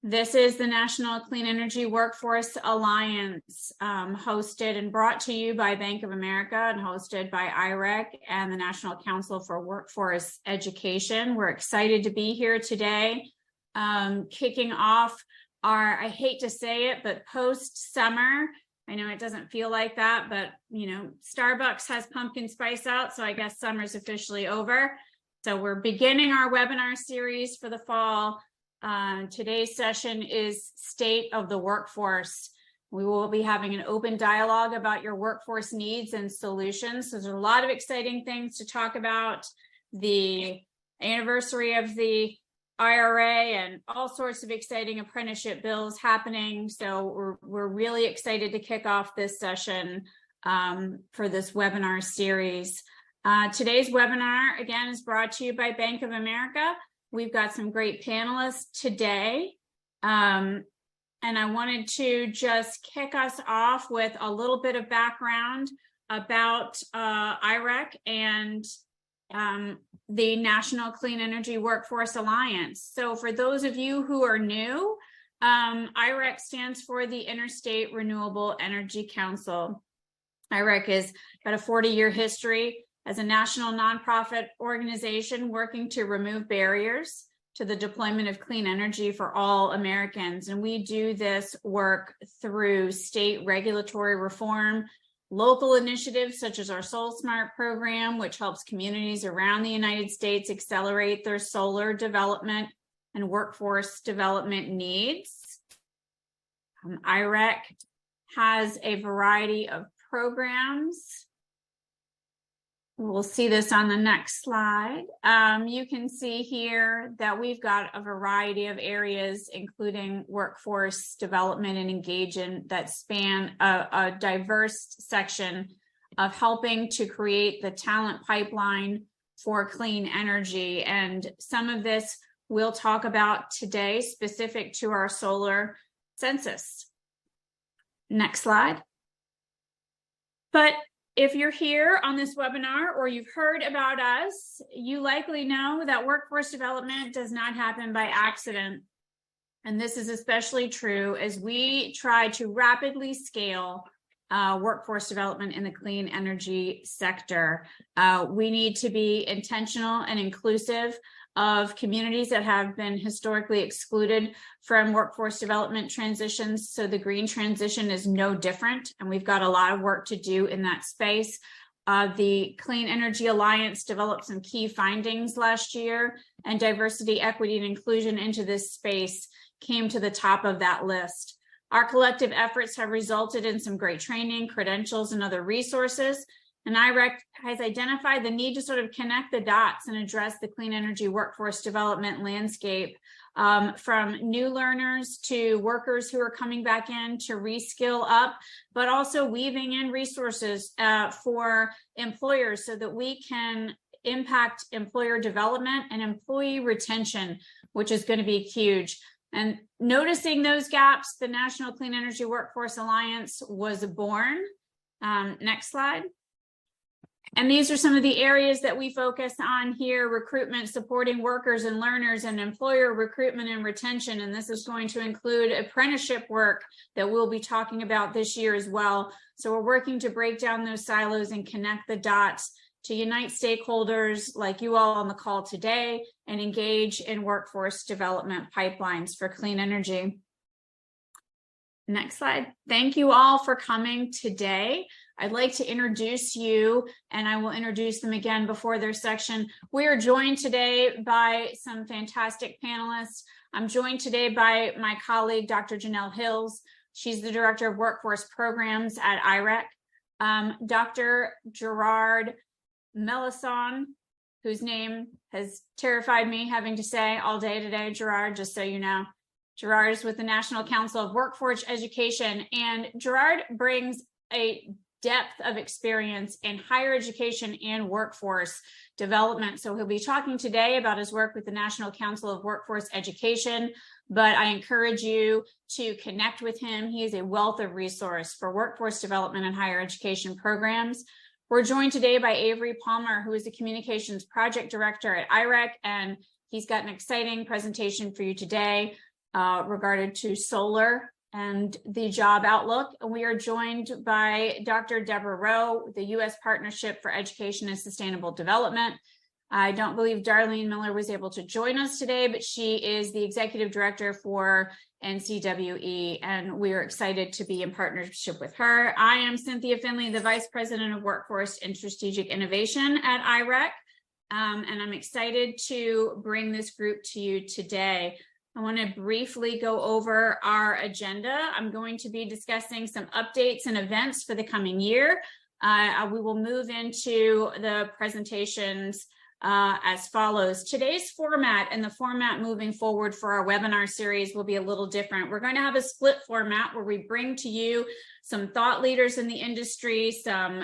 This is the National Clean Energy Workforce Alliance, hosted and brought to you by Bank of America and hosted by IREC and the National Council for Workforce Education. We're excited to be here today, kicking off our, I hate to say it, but post-summer. I know it doesn't feel like that, but Starbucks has pumpkin spice out, so I guess summer's officially over. So we're beginning our webinar series for the fall. Today's session is State of the Workforce. We will be having an open dialogue about your workforce needs and solutions. So there's a lot of exciting things to talk about. The anniversary of the IRA and all sorts of exciting apprenticeship bills happening. So we're really excited to kick off this session for this webinar series. Today's webinar, again, is brought to you by Bank of America. We've got some great panelists today. And I wanted to just kick us off with a little bit of background about IREC and the National Clean Energy Workforce Alliance. So for those of you who are new, IREC stands for the Interstate Renewable Energy Council. IREC has got a 40-year history as a national nonprofit organization working to remove barriers to the deployment of clean energy for all Americans. And we do this work through state regulatory reform, local initiatives such as our SolSmart program, which helps communities around the United States accelerate their solar development and workforce development needs. IREC has a variety of programs. We'll see this on the next slide. You can see here that we've got a variety of areas, including workforce development and engagement, that span a diverse section of helping to create the talent pipeline for clean energy. And some of this we'll talk about today, specific to our solar census. Next slide. But if you're here on this webinar or you've heard about us, you likely know that workforce development does not happen by accident. And this is especially true as we try to rapidly scale workforce development in the clean energy sector. We need to be intentional and inclusive of communities that have been historically excluded from workforce development transitions. So the green transition is no different, and we've got a lot of work to do in that space. The Clean Energy Alliance developed some key findings last year, and diversity, equity, and inclusion into this space came to the top of that list. Our collective efforts have resulted in some great training, credentials, and other resources. And IREC has identified the need to sort of connect the dots and address the clean energy workforce development landscape, from new learners to workers who are coming back in to reskill up, but also weaving in resources for employers so that we can impact employer development and employee retention, which is going to be huge. And noticing those gaps, the National Clean Energy Workforce Alliance was born. Next slide. And these are some of the areas that we focus on here: recruitment, supporting workers and learners, and employer recruitment and retention. And this is going to include apprenticeship work that we'll be talking about this year as well. So we're working to break down those silos and connect the dots to unite stakeholders like you all on the call today and engage in workforce development pipelines for clean energy. Next slide. Thank you all for coming today. I'd like to introduce you, and I will introduce them again before their section. We are joined today by some fantastic panelists. I'm joined today by my colleague, Dr. Janell Hills. She's the Director of Workforce Programs at IREC. Dr. Gerard Melisson, whose name has terrified me having to say all day today. Gerard, just so you know. Gerard is with the National Council of Workforce Education, and Gerard brings a depth of experience in higher education and workforce development. So he'll be talking today about his work with the National Council of Workforce Education, but I encourage you to connect with him. He is a wealth of resource for workforce development and higher education programs. We're joined today by Avery Palmer, who is the Communications Project Director at IREC, and he's got an exciting presentation for you today. regarding to solar and the job outlook. And we are joined by Dr. Deborah Rowe, the U.S. Partnership for Education and Sustainable Development. I don't believe Darlene Miller was able to join us today, but she is the Executive Director for NCWE, and we are excited to be in partnership with her. I am Cynthia Finley, the Vice President of Workforce and Strategic Innovation at IREC, and I'm excited to bring this group to you today. I want to briefly go over our agenda. I'm going to be discussing some updates and events for the coming year. We will move into the presentations as follows. Today's format and the format moving forward for our webinar series will be a little different. We're going to have a split format where we bring to you some thought leaders in the industry, some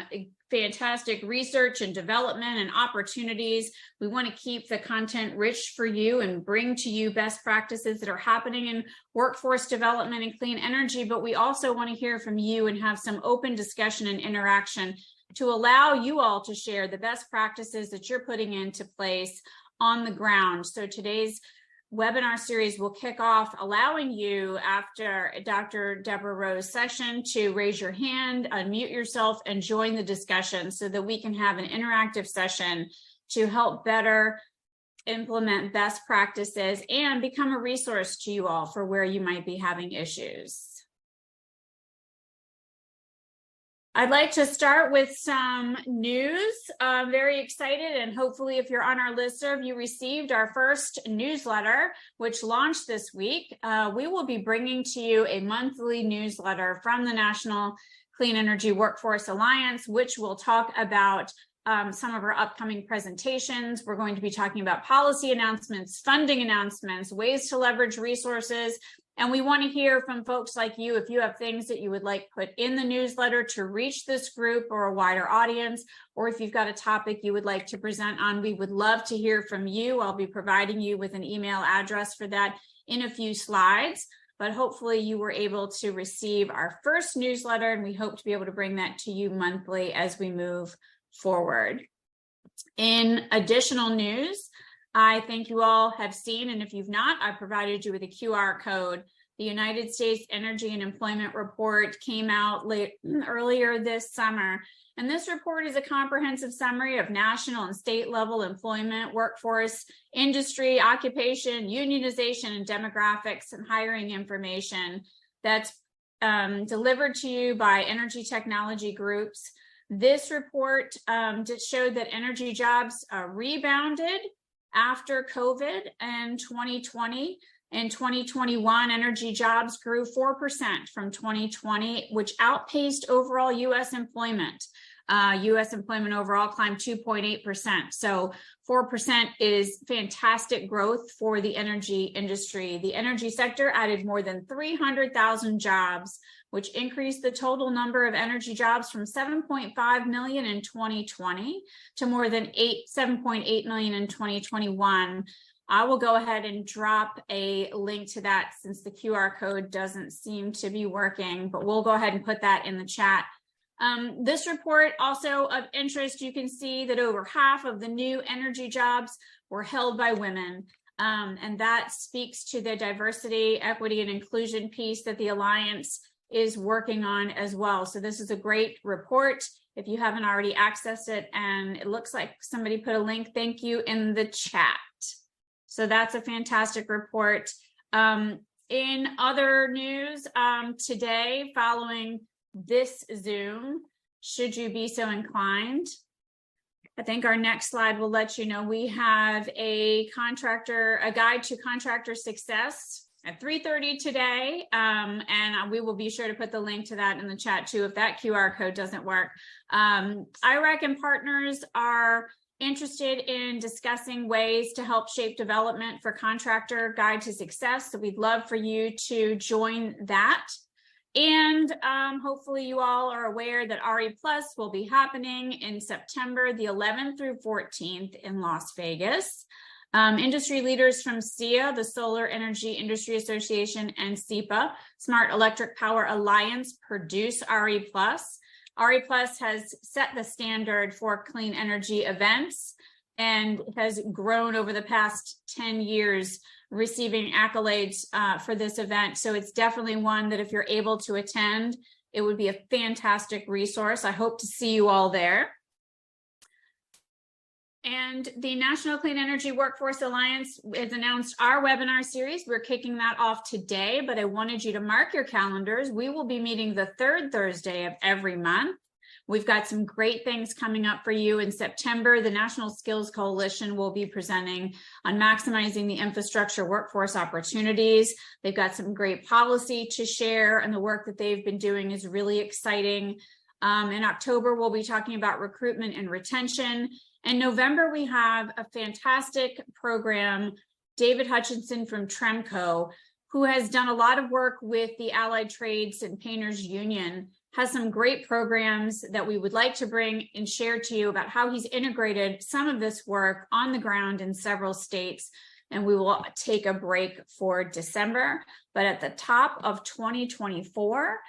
fantastic research and development and opportunities. We want to keep the content rich for you and bring to you best practices that are happening in workforce development and clean energy, but we also want to hear from you and have some open discussion and interaction to allow you all to share the best practices that you're putting into place on the ground. So today's webinar series will kick off allowing you, after Dr. Deborah Rowe's session, to raise your hand, unmute yourself, and join the discussion so that we can have an interactive session to help better implement best practices and become a resource to you all for where you might be having issues. I'd like to start with some news. I'm very excited, and hopefully if you're on our listserv, you received our first newsletter, which launched this week. We will be bringing to you a monthly newsletter from the National Clean Energy Workforce Alliance, which will talk about some of our upcoming presentations. We're going to be talking about policy announcements, funding announcements, ways to leverage resources. And we want to hear from folks like you if you have things that you would like put in the newsletter to reach this group or a wider audience, or if you've got a topic you would like to present on, we would love to hear from you. I'll be providing you with an email address for that in a few slides, but hopefully you were able to receive our first newsletter, and we hope to be able to bring that to you monthly as we move forward. In additional news, I think you all have seen, and if you've not, I provided you with a QR code. The United States Energy and Employment Report came out earlier this summer. And this report is a comprehensive summary of national and state level employment, workforce, industry, occupation, unionization, and demographics and hiring information that's delivered to you by energy technology groups. This report showed that energy jobs rebounded after COVID in 2020. In 2021, energy jobs grew 4% from 2020, which outpaced overall U.S. employment. U.S. employment overall climbed 2.8%. So 4% is fantastic growth for the energy industry. The energy sector added more than 300,000 jobs, which increased the total number of energy jobs from 7.5 million in 2020 to more than 7.8 million in 2021. I will go ahead and drop a link to that since the QR code doesn't seem to be working, but we'll go ahead and put that in the chat. This report also of interest, you can see that over half of the new energy jobs were held by women. And that speaks to the diversity, equity, and inclusion piece that the Alliance is working on as well. So this is a great report if you haven't already accessed it, and it looks like somebody put a link, thank you, in the chat. So that's a fantastic report. In other news, today, following this Zoom, should you be so inclined, I think our next slide will let you know we have a guide to contractor success at 3:30 today, and we will be sure to put the link to that in the chat too if that QR code doesn't work. IREC and partners are interested in discussing ways to help shape development for contractor guide to success, so we'd love for you to join that. And hopefully you all are aware that RE Plus will be happening in September the 11th through 14th in Las Vegas. Industry leaders from SEIA, the Solar Energy Industry Association, and SEPA, Smart Electric Power Alliance, produce RE Plus. RE Plus has set the standard for clean energy events and has grown over the past 10 years receiving accolades for this event. So it's definitely one that if you're able to attend, it would be a fantastic resource. I hope to see you all there. And the National Clean Energy Workforce Alliance has announced our webinar series. We're kicking that off today, but I wanted you to mark your calendars. We will be meeting the third Thursday of every month. We've got some great things coming up for you in September. The National Skills Coalition will be presenting on maximizing the infrastructure workforce opportunities. They've got some great policy to share, and the work that they've been doing is really exciting. In October, we'll be talking about recruitment and retention. In November, we have a fantastic program, David Hutchinson from Tremco, who has done a lot of work with the Allied Trades and Painters Union, has some great programs that we would like to bring and share to you about how he's integrated some of this work on the ground in several states. And we will take a break for December. But at the top of 2024,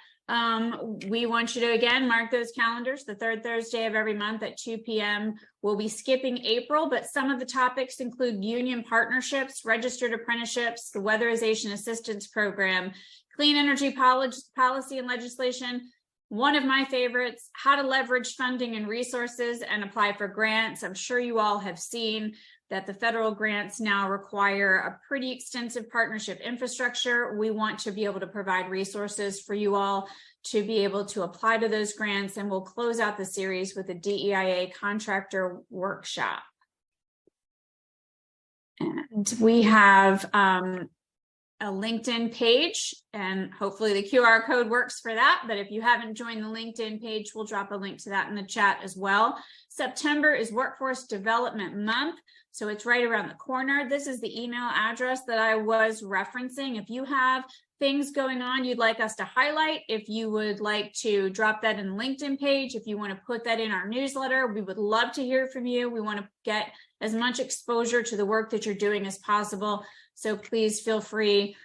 we want you to, again, mark those calendars. The third Thursday of every month at 2 p.m. We'll be skipping April, but some of the topics include union partnerships, registered apprenticeships, the Weatherization Assistance Program, clean energy policy and legislation. One of my favorites, how to leverage funding and resources and apply for grants. I'm sure you all have seen that the federal grants now require a pretty extensive partnership infrastructure. We want to be able to provide resources for you all to be able to apply to those grants, and we'll close out the series with a DEIA contractor workshop. And we have a LinkedIn page, and hopefully the QR code works for that. But if you haven't joined the LinkedIn page, we'll drop a link to that in the chat as well. September is Workforce Development Month, so it's right around the corner. This is the email address that I was referencing. If you have things going on you'd like us to highlight, if you would like to drop that in the LinkedIn page, if you want to put that in our newsletter, we would love to hear from you. We want to get as much exposure to the work that you're doing as possible. So please feel free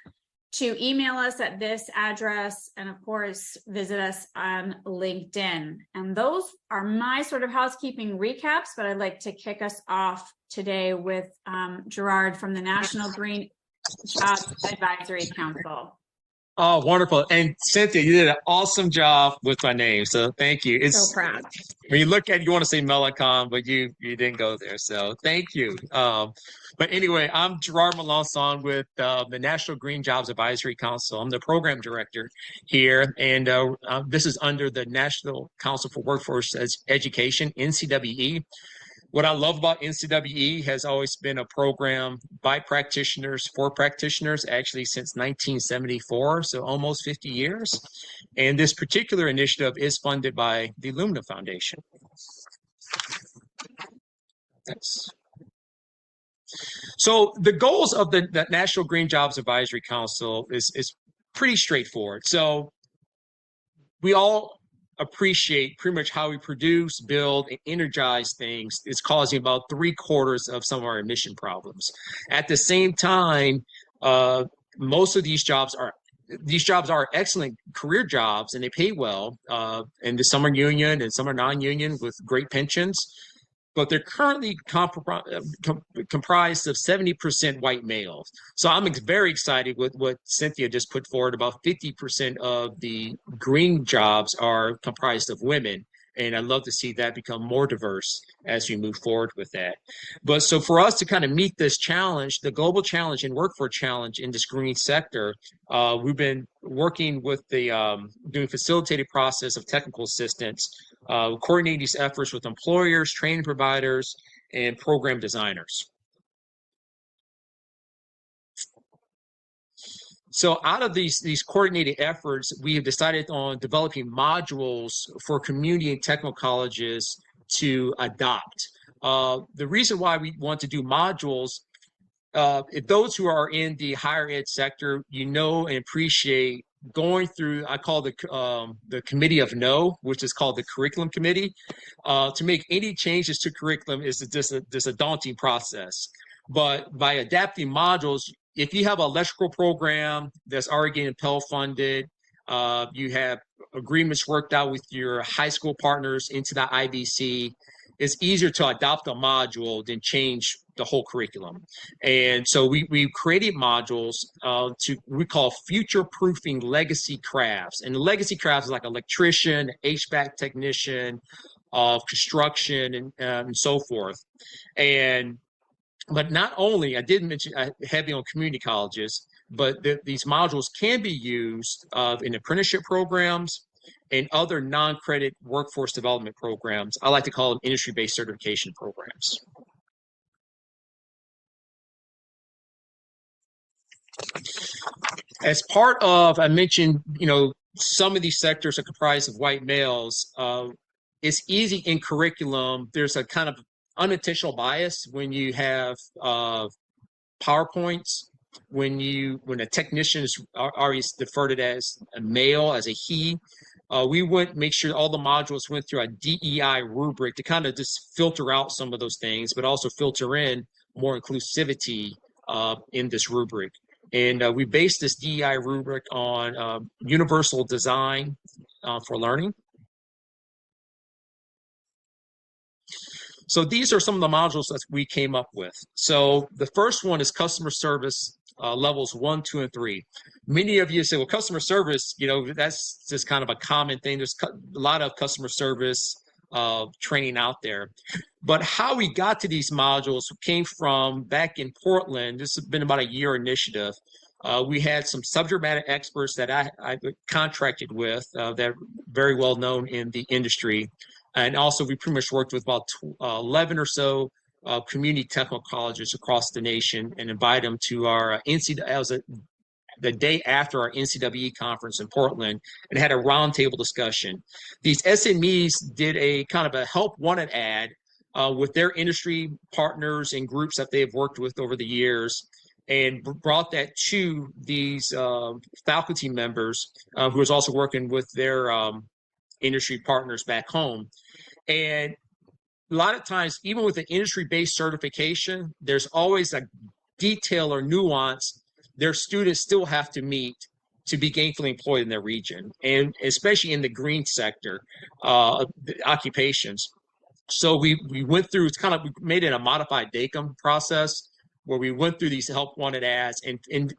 to email us at this address, and of course, visit us on LinkedIn. And those are my sort of housekeeping recaps, but I'd like to kick us off today with Gerard from the National Green Jobs Advisory Council. Oh, wonderful. And Cynthia, you did an awesome job with my name. So thank you. It's so proud. When you look at it, you want to say Melicon, but you didn't go there. So thank you. But anyway, I'm Gerard Melanson with the National Green Jobs Advisory Council. I'm the program director here. And this is under the National Council for Workforce Education, NCWE. What I love about NCWE has always been a program by practitioners for practitioners, actually since 1974, so almost 50 years. And this particular initiative is funded by the Lumina Foundation. Thanks. So the goals of the National Green Jobs Advisory Council is pretty straightforward. So we all appreciate pretty much how we produce, build, and energize things is causing about 3/4 of some of our emission problems. At the same time, most of these jobs are excellent career jobs, and they pay well. And some are union and some are non-union with great pensions. But they're currently comprised of 70% white males. So I'm very excited with what Cynthia just put forward. About 50% of the green jobs are comprised of women. And I'd love to see that become more diverse as we move forward with that. But so for us to kind of meet this challenge, the global challenge and workforce challenge in this green sector, we've been working with the doing facilitated process of technical assistance, coordinating these efforts with employers, training providers, and program designers. So out of these coordinated efforts, we have decided on developing modules for community and technical colleges to adopt. The reason why we want to do modules, if those who are in the higher ed sector, you know and appreciate going through, I call the committee of no, which is called the curriculum committee. To make any changes to curriculum is just a daunting process. But by adapting modules, if you have an electrical program that's already getting Pell funded, you have agreements worked out with your high school partners into the IBC, it's easier to adopt a module than change the whole curriculum. And so we created modules we call future-proofing legacy crafts. And the legacy crafts is like electrician, HVAC technician, construction, and so forth. But not only, I did mention heavy on community colleges, but these modules can be used in apprenticeship programs and other non-credit workforce development programs. I like to call them industry-based certification programs. As part of, I mentioned, some of these sectors are comprised of white males. It's easy in curriculum. There's a kind of unintentional bias when you have PowerPoints, when a technician is already deferred as a male, as a he. We would make sure all the modules went through a DEI rubric to kind of just filter out some of those things, but also filter in more inclusivity in this rubric. And we based this DEI rubric on universal design for learning. So these are some of the modules that we came up with. So the first one is customer service levels 1, 2, and 3. Many of you say, well, customer service, that's just kind of a common thing. There's a lot of customer service training out there. But how we got to these modules came from back in Portland. This has been about a year initiative. We had some subject matter experts that I contracted with that are very well known in the industry. And also, we pretty much worked with about 11 or so community technical colleges across the nation and invited them to our the day after our NCWE conference in Portland, and had a roundtable discussion. These SMEs did a kind of a help wanted ad with their industry partners and groups that they have worked with over the years, and brought that to these faculty members who was also working with their industry partners back home. And a lot of times, even with an industry-based certification, there's always a detail or nuance their students still have to meet to be gainfully employed in their region, and especially in the green sector occupations. So we went through, we made it a modified DACM process where we went through these help wanted ads and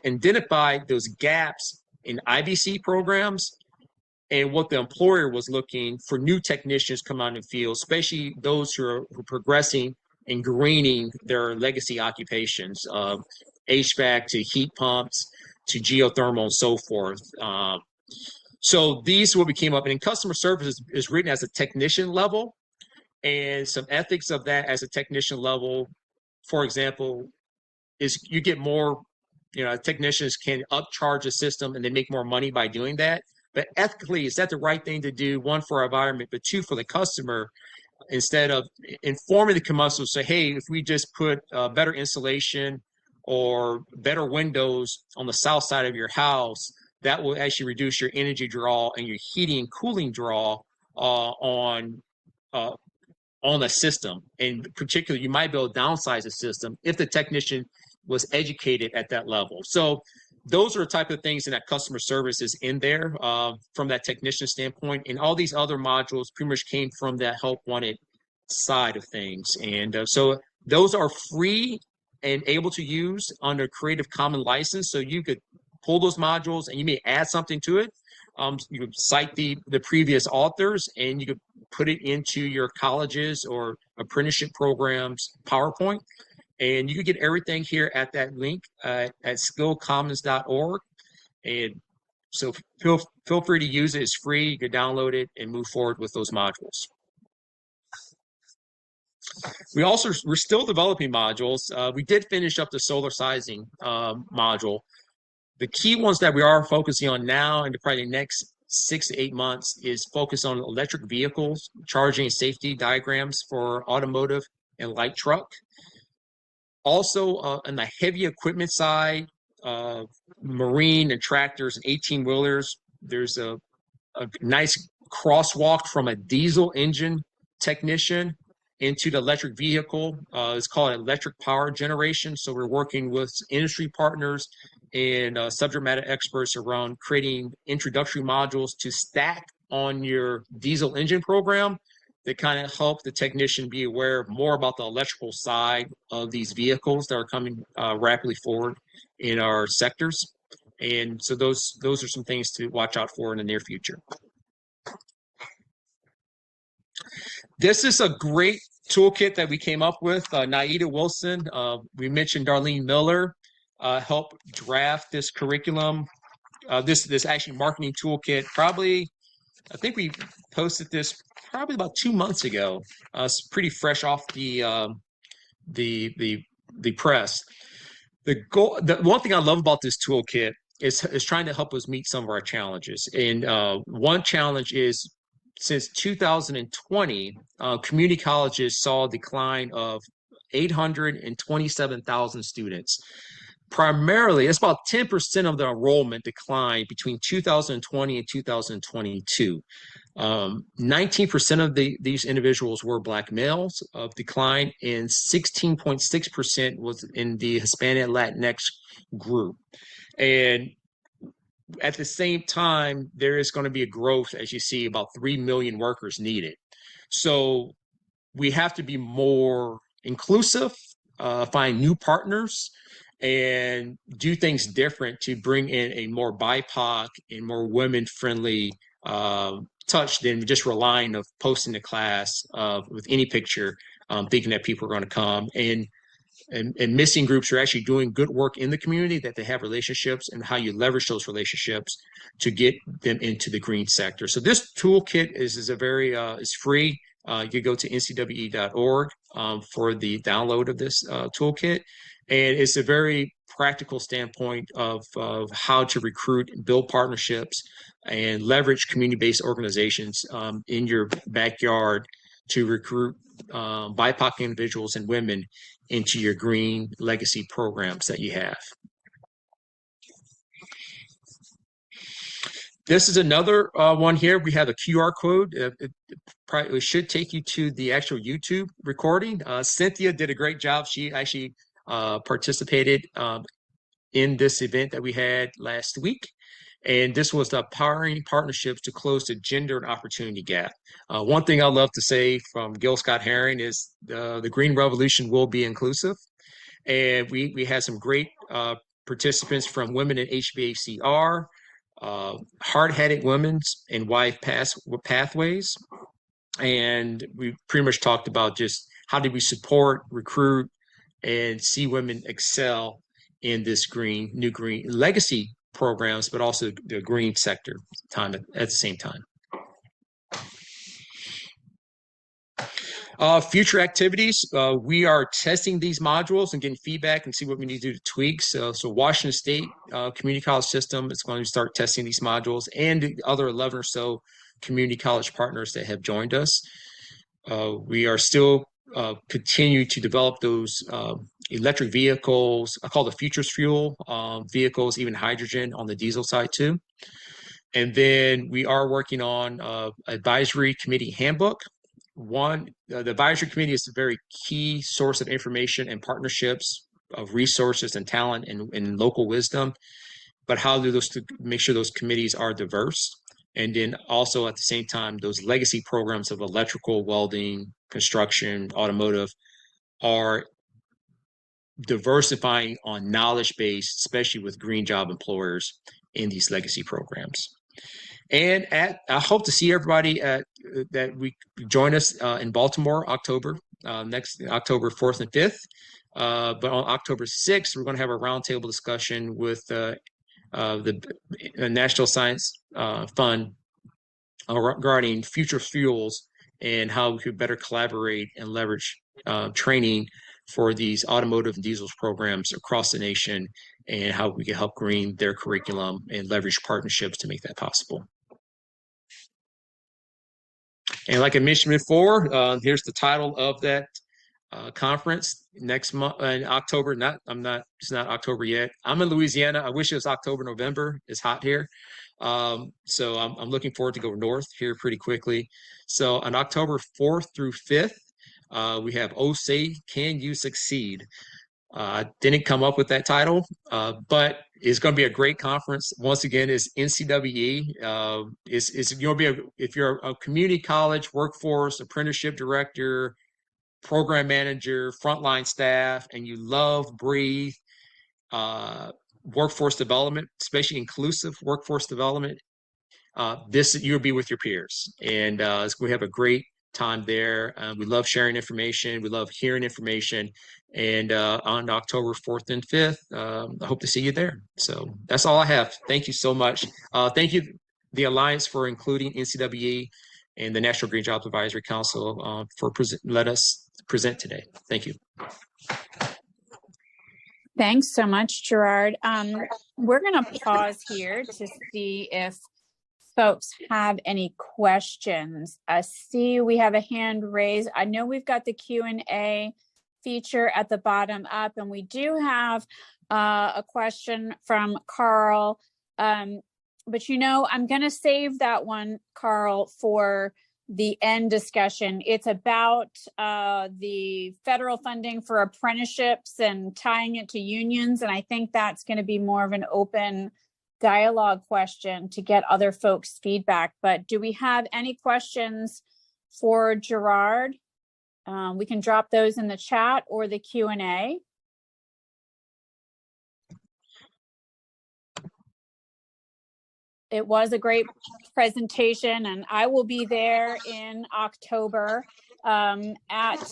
identified those gaps in IBC programs and what the employer was looking for new technicians come out in the field, especially those who are progressing and greening their legacy occupations, HVAC to heat pumps to geothermal and so forth. So these are what we came up, and in customer service is written as a technician level, and some ethics of that as a technician level, for example, is you get more, technicians can upcharge a system and they make more money by doing that. But ethically, is that the right thing to do? One, for our environment, but two, for the customer, instead of informing the customer, say, hey, if we just put better insulation or better windows on the south side of your house, that will actually reduce your energy draw and your heating and cooling draw on a system. And particularly, you might be able to downsize a system if the technician was educated at that level. So those are the type of things in that customer service is in there from that technician standpoint. And all these other modules pretty much came from that help wanted side of things. And so those are free and able to use under Creative Commons license. So you could pull those modules and you may add something to it. You could cite the previous authors, and you could put it into your colleges or apprenticeship programs PowerPoint. And you can get everything here at that link at skillcommons.org. And so feel free to use it. It's free. You can download it and move forward with those modules. We're still developing modules. We did finish up the solar sizing module. The key ones that we are focusing on now and probably the next 6 to 8 months is focus on electric vehicles, charging and safety diagrams for automotive and light truck. Also, on the heavy equipment side, marine and tractors and 18-wheelers, there's a nice crosswalk from a diesel engine technician into the electric vehicle. It's called electric power generation. So we're working with industry partners and subject matter experts around creating introductory modules to stack on your diesel engine program that kind of help the technician be aware more about the electrical side of these vehicles that are coming rapidly forward in our sectors. And so those are some things to watch out for in the near future. This is a great toolkit that we came up with. Naida Wilson, we mentioned Darlene Miller, helped draft this curriculum. This actually marketing toolkit. Probably, I think we posted this probably about 2 months ago. It's pretty fresh off the press. The one thing I love about this toolkit is trying to help us meet some of our challenges. And one challenge is, since 2020, community colleges saw a decline of 827,000 students. Primarily, it's about 10% of the enrollment decline between 2020 and 2022. 19% of these individuals were Black males of decline, and 16.6% was in the Hispanic Latinx group. And at the same time, there is going to be a growth, as you see, about 3 million workers needed. So we have to be more inclusive, find new partners, and do things different to bring in a more BIPOC and more women-friendly touch than just relying on posting the class with any picture, thinking that people are going to come. And missing groups are actually doing good work in the community, that they have relationships, and how you leverage those relationships to get them into the green sector. So this toolkit is a very is free. You can go to ncwe.org for the download of this toolkit, and it's a very practical standpoint of how to recruit and build partnerships and leverage community-based organizations in your backyard to recruit BIPOC individuals and women into your green legacy programs that you have. This is another one here. We have a QR code. It should take you to the actual YouTube recording. Cynthia did a great job. She actually participated in this event that we had last week. And this was the Powering Partnerships to Close the Gender and Opportunity Gap. One thing I love to say from Gil Scott Herring is the Green Revolution will be inclusive. And we had some great participants from Women in HVACR, Hard-Headed Women's and Wife Pathways. And we pretty much talked about just how do we support, recruit, and see women excel in this new green legacy programs, but also the green sector at the same time. Future activities, we are testing these modules and getting feedback and see what we need to do to tweak. So Washington State Community College System is going to start testing these modules, and the other 11 or so community college partners that have joined us. We are still continue to develop those electric vehicles. I call the futures fuel vehicles, even hydrogen on the diesel side too. And then we are working on advisory committee handbook. The advisory committee is a very key source of information and partnerships of resources and talent and local wisdom. But how do those to make sure those committees are diverse? And then also at the same time, those legacy programs of electrical, welding, construction, automotive are diversifying on knowledge base, especially with green job employers in these legacy programs. And I hope to see everybody that we join us in Baltimore, next October 4th and 5th. But on October 6th, we're going to have a roundtable discussion with the National Science Fund regarding future fuels and how we could better collaborate and leverage training for these automotive and diesel programs across the nation, and how we can help green their curriculum and leverage partnerships to make that possible. And like I mentioned before, here's the title of that conference next month in October. It's not October yet. I'm in Louisiana. I wish it was October, November. It's hot here. So I'm looking forward to go north here pretty quickly. So on October 4th through 5th, we have Oh Say Can You Succeed? Didn't come up with that title, but it's going to be a great conference. Once again, it's NCWE. You'll be if you're a community college, workforce, apprenticeship director, program manager, frontline staff, and you love, breathe workforce development, especially inclusive workforce development. You'll be with your peers, and we have a great time there. We love sharing information. We love hearing information. And on October 4th and 5th, I hope to see you there. So that's all I have. Thank you so much. Thank you, the Alliance, for including NCWE and the National Green Jobs Advisory Council for let us present today. Thank you. Thanks so much, Gerard. We're going to pause here to see if folks have any questions. I see we have a hand raised. I know we've got the Q&A feature at the bottom up, and we do have a question from Carl. But I'm going to save that one, Carl, for the end discussion. It's about the federal funding for apprenticeships and tying it to unions. And I think that's going to be more of an open dialogue question to get other folks' feedback. But do we have any questions for Gerard? We can drop those in the chat or the Q&A. It was a great presentation, and I will be there in October at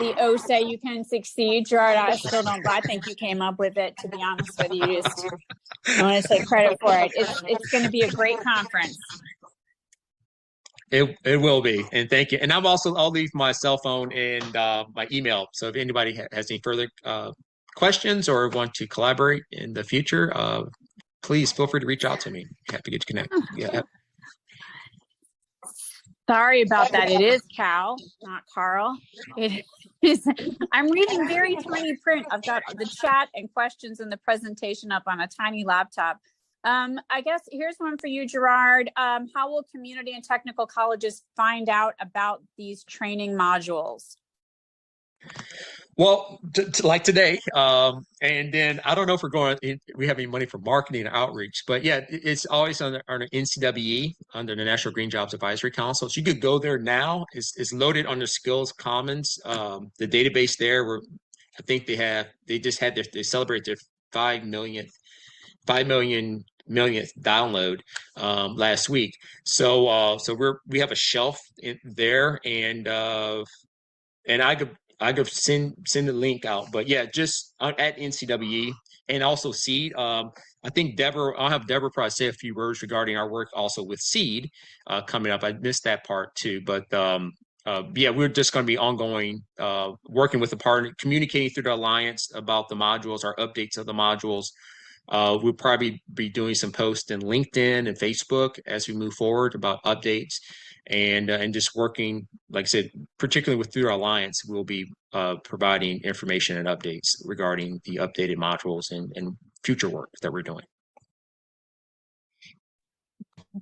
the OSA You Can Succeed. Gerard, I still don't, I think you came up with it, to be honest with you. I want to take credit for it. It's going to be a great conference. It will be, and thank you. And I'll leave my cell phone and my email. So if anybody has any further questions or want to collaborate in the future, please feel free to reach out to me. Happy to get you connected. Yeah. Sorry about that. It is Cal, not Carl. It is. I'm reading very tiny print. I've got the chat and questions and the presentation up on a tiny laptop. I guess here's one for you, Gerard. How will community and technical colleges find out about these training modules? Well, like today, and then I don't know if we have any money for marketing and outreach, but yeah, it's always under NCWE, under the National Green Jobs Advisory Council. So you could go there now. It's loaded under Skills Commons, the database there. Where I think they celebrate their 5 millionth download last week. So we have a shelf there, and I could send the link out, but yeah, just at NCWE and also SEED. I think I'll have Deborah probably say a few words regarding our work also with SEED coming up. I missed that part too, but yeah, we're just going to be ongoing, working with the partner, communicating through the Alliance about the modules, our updates of the modules. We'll probably be doing some posts in LinkedIn and Facebook as we move forward about updates. And just working, like I said, particularly through our Alliance, we'll be providing information and updates regarding the updated modules and future work that we're doing.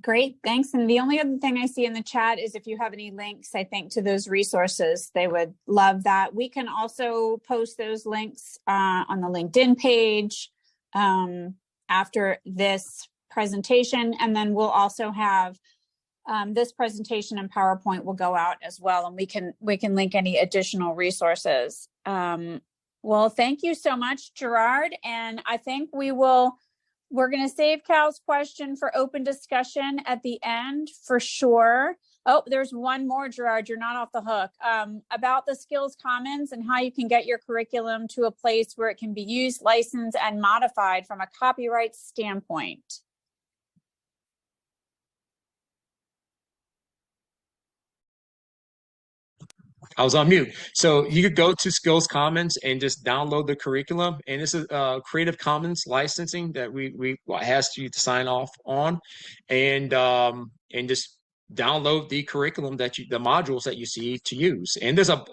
Great, thanks. And the only other thing I see in the chat is if you have any links, I think, to those resources, they would love that. We can also post those links on the LinkedIn page after this presentation, and then we'll also have this presentation and PowerPoint will go out as well, and we can link any additional resources. Well, thank you so much, Gerard. And I think we're going to save Cal's question for open discussion at the end for sure. Oh, there's one more, Gerard. You're not off the hook. About the Skills Commons and how you can get your curriculum to a place where it can be used, licensed, and modified from a copyright standpoint. I was on mute. So you could go to Skills Commons and just download the curriculum. And this is Creative Commons licensing that we asked you to sign off on, and just download the curriculum the modules that you see to use. And there's a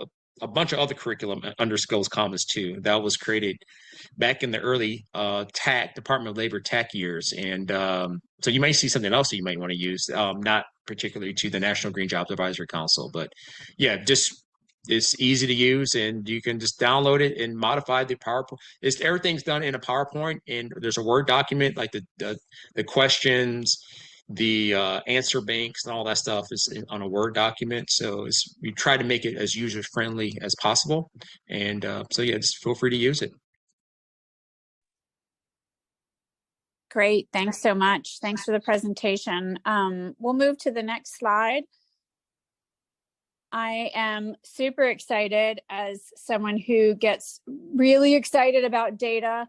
bunch of other curriculum under Skills Commons too that was created back in the early Department of Labor TAC years. And so you may see something else that you might want to use, not particularly to the National Green Jobs Advisory Council, but yeah, just it's easy to use, and you can just download it and modify the PowerPoint. Everything's done in a PowerPoint, and there's a Word document, like the questions, the answer banks, and all that stuff is on a Word document. So we try to make it as user friendly as possible, and so yeah, just feel free to use it. Great, thanks so much. Thanks for the presentation. We'll move to the next slide. I am super excited as someone who gets really excited about data.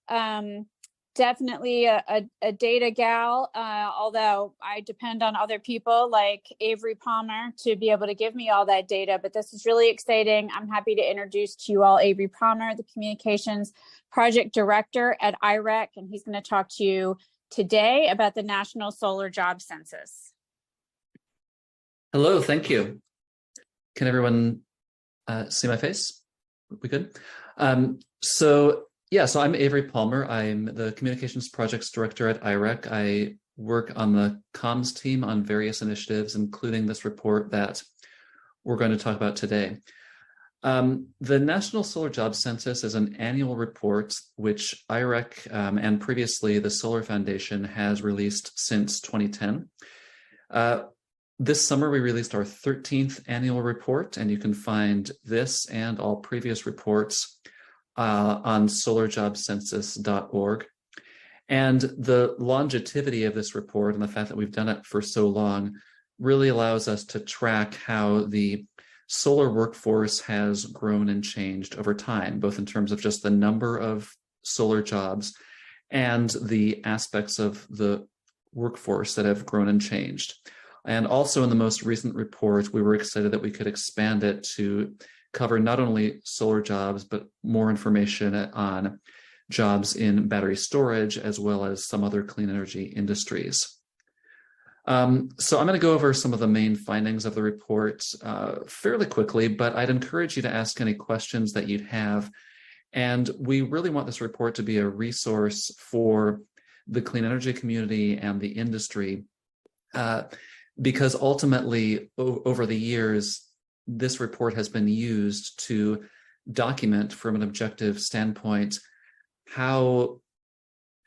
Definitely a data gal, although I depend on other people like Avery Palmer to be able to give me all that data, but this is really exciting. I'm happy to introduce to you all Avery Palmer, the Communications Project Director at IREC, and he's going to talk to you today about the National Solar Jobs Census. Hello, thank you. Can everyone see my face? We good? So I'm Avery Palmer. I'm the Communications Projects Director at IREC. I work on the comms team on various initiatives, including this report that we're going to talk about today. The National Solar Jobs Census is an annual report which IREC and previously the Solar Foundation has released since 2010. This summer, we released our 13th annual report, and you can find this and all previous reports on solarjobscensus.org. And the longevity of this report and the fact that we've done it for so long really allows us to track how the solar workforce has grown and changed over time, both in terms of just the number of solar jobs and the aspects of the workforce that have grown and changed. And also in the most recent report, we were excited that we could expand it to cover not only solar jobs, but more information on jobs in battery storage, as well as some other clean energy industries. So I'm going to go over some of the main findings of the report fairly quickly, but I'd encourage you to ask any questions that you'd have. And we really want this report to be a resource for the clean energy community and the industry, because ultimately, over the years, this report has been used to document from an objective standpoint how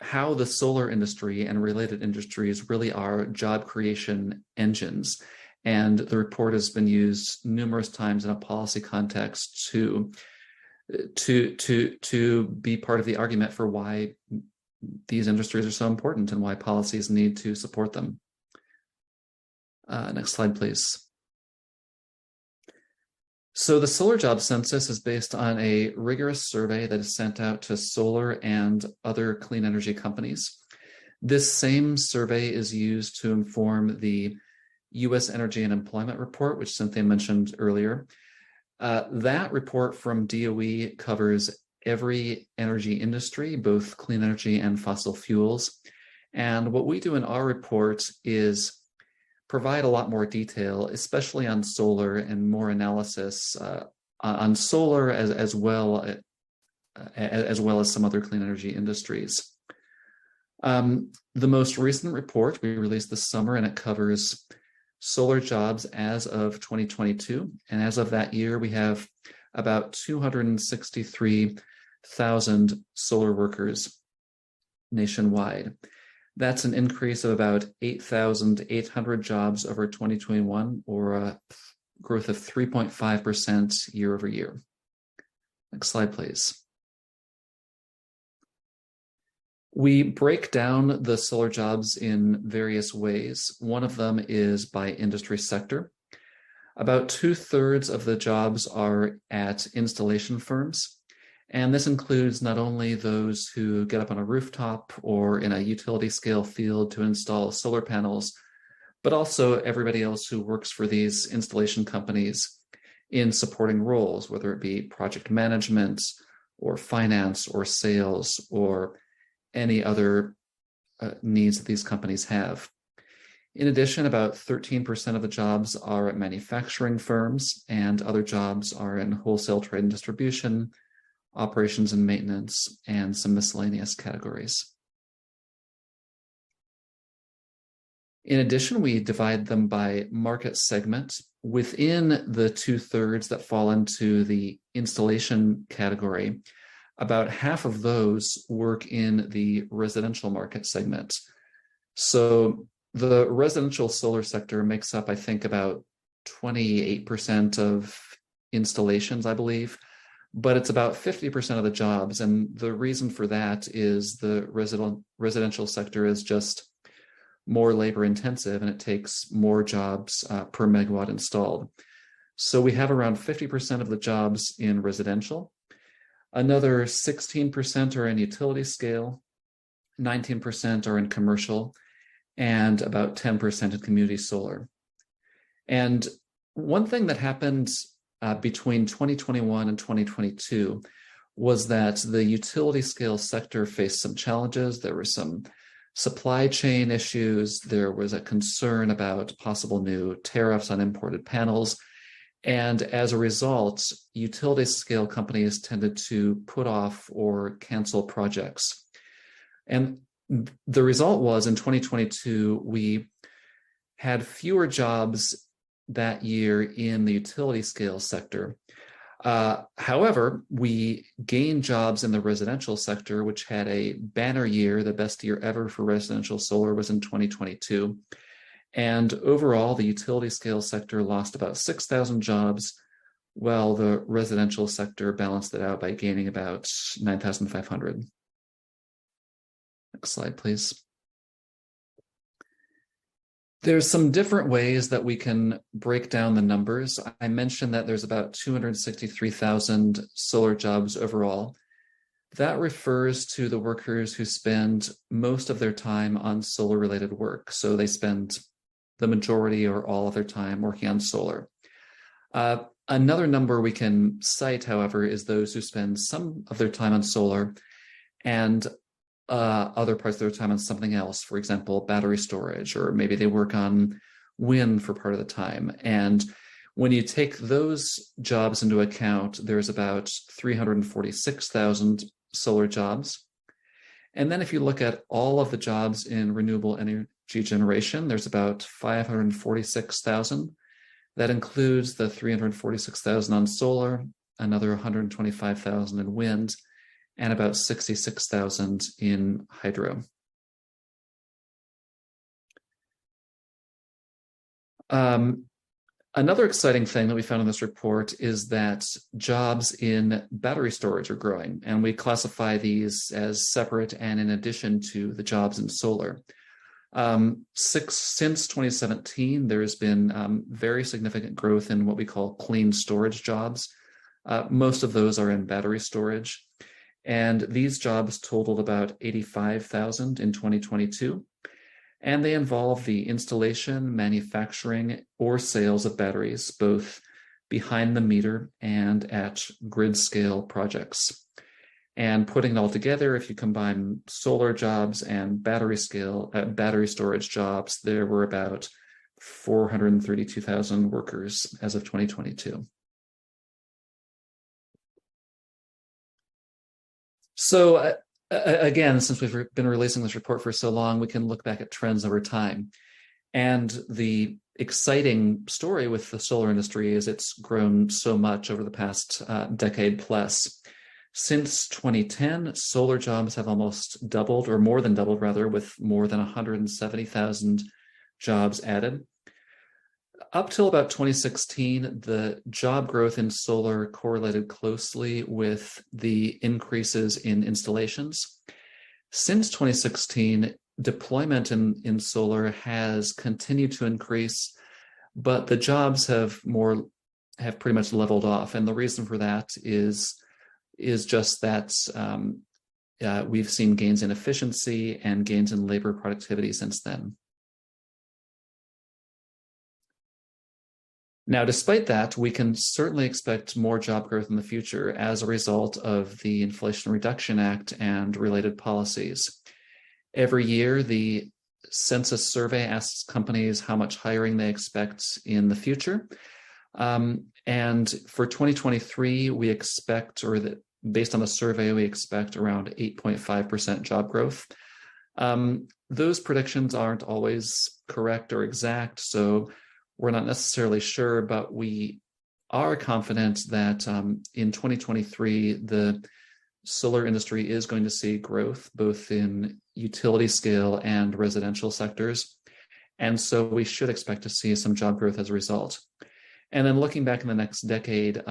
the solar industry and related industries really are job creation engines. And the report has been used numerous times in a policy context to be part of the argument for why these industries are so important and why policies need to support them. Next slide, please. So the Solar Jobs Census is based on a rigorous survey that is sent out to solar and other clean energy companies. This same survey is used to inform the U.S. Energy and Employment Report, which Cynthia mentioned earlier. That report from DOE covers every energy industry, both clean energy and fossil fuels. And what we do in our report is provide a lot more detail, especially on solar, and more analysis on solar as well as some other clean energy industries. The most recent report we released this summer, and it covers solar jobs as of 2022. And as of that year, we have about 263,000 solar workers nationwide. That's an increase of about 8,800 jobs over 2021, or a growth of 3.5% year over year. Next slide, please. We break down the solar jobs in various ways. One of them is by industry sector. About 2/3 of the jobs are at installation firms. And this includes not only those who get up on a rooftop or in a utility scale field to install solar panels, but also everybody else who works for these installation companies in supporting roles, whether it be project management or finance or sales or any other needs that these companies have. In addition, about 13% of the jobs are at manufacturing firms, and other jobs are in wholesale trade and distribution, operations and maintenance, and some miscellaneous categories. In addition, we divide them by market segment. Within the 2/3 that fall into the installation category, about half of those work in the residential market segment. So the residential solar sector makes up, I think, about 28% of installations, I believe, but it's about 50% of the jobs. And the reason for that is the residential sector is just more labor intensive and it takes more jobs per megawatt installed. So we have around 50% of the jobs in residential. Another 16% are in utility scale, 19% are in commercial, and about 10% in community solar. And one thing that happened between 2021 and 2022 was that the utility scale sector faced some challenges. There were some supply chain issues. There was a concern about possible new tariffs on imported panels. And as a result, utility scale companies tended to put off or cancel projects. And the result was in 2022, we had fewer jobs that year in the utility scale sector. However, we gained jobs in the residential sector, which had a banner year. The best year ever for residential solar was in 2022. And overall, the utility scale sector lost about 6,000 jobs, while the residential sector balanced it out by gaining about 9,500. Next slide, please. There's some different ways that we can break down the numbers. I mentioned that there's about 263,000 solar jobs overall. That refers to the workers who spend most of their time on solar-related work. So they spend the majority or all of their time working on solar. Another number we can cite, however, is those who spend some of their time on solar and other parts of their time on something else, for example, battery storage, or maybe they work on wind for part of the time. And when you take those jobs into account, there's about 346,000 solar jobs. And then if you look at all of the jobs in renewable energy generation, there's about 546,000. That includes the 346,000 on solar, another 125,000 in wind, and about 66,000 in hydro. Another exciting thing that we found in this report is that jobs in battery storage are growing, and we classify these as separate and in addition to the jobs in solar. Since 2017, there has been very significant growth in what we call clean storage jobs. Most of those are in battery storage. And these jobs totaled about 85,000 in 2022. And they involve the installation, manufacturing, or sales of batteries, both behind the meter and at grid scale projects. And putting it all together, if you combine solar jobs and battery storage jobs, there were about 432,000 workers as of 2022. So again, since we've been releasing this report for so long, we can look back at trends over time. And the exciting story with the solar industry is it's grown so much over the past decade plus. Since 2010, solar jobs have almost doubled, or more than doubled rather, with more than 170,000 jobs added. Up till about 2016, the job growth in solar correlated closely with the increases in installations. Since 2016, deployment in solar has continued to increase, but the jobs have pretty much leveled off. And the reason for that is just that we've seen gains in efficiency and gains in labor productivity since then. Now, despite that, we can certainly expect more job growth in the future as a result of the Inflation Reduction Act and related policies. Every year, the Census survey asks companies how much hiring they expect in the future. And for 2023, we expect, based on the survey, we expect around 8.5% job growth. Those predictions aren't always correct or exact, so we're not necessarily sure, but we are confident that in 2023, the solar industry is going to see growth both in utility scale and residential sectors. And so we should expect to see some job growth as a result. And then looking back in the next decade,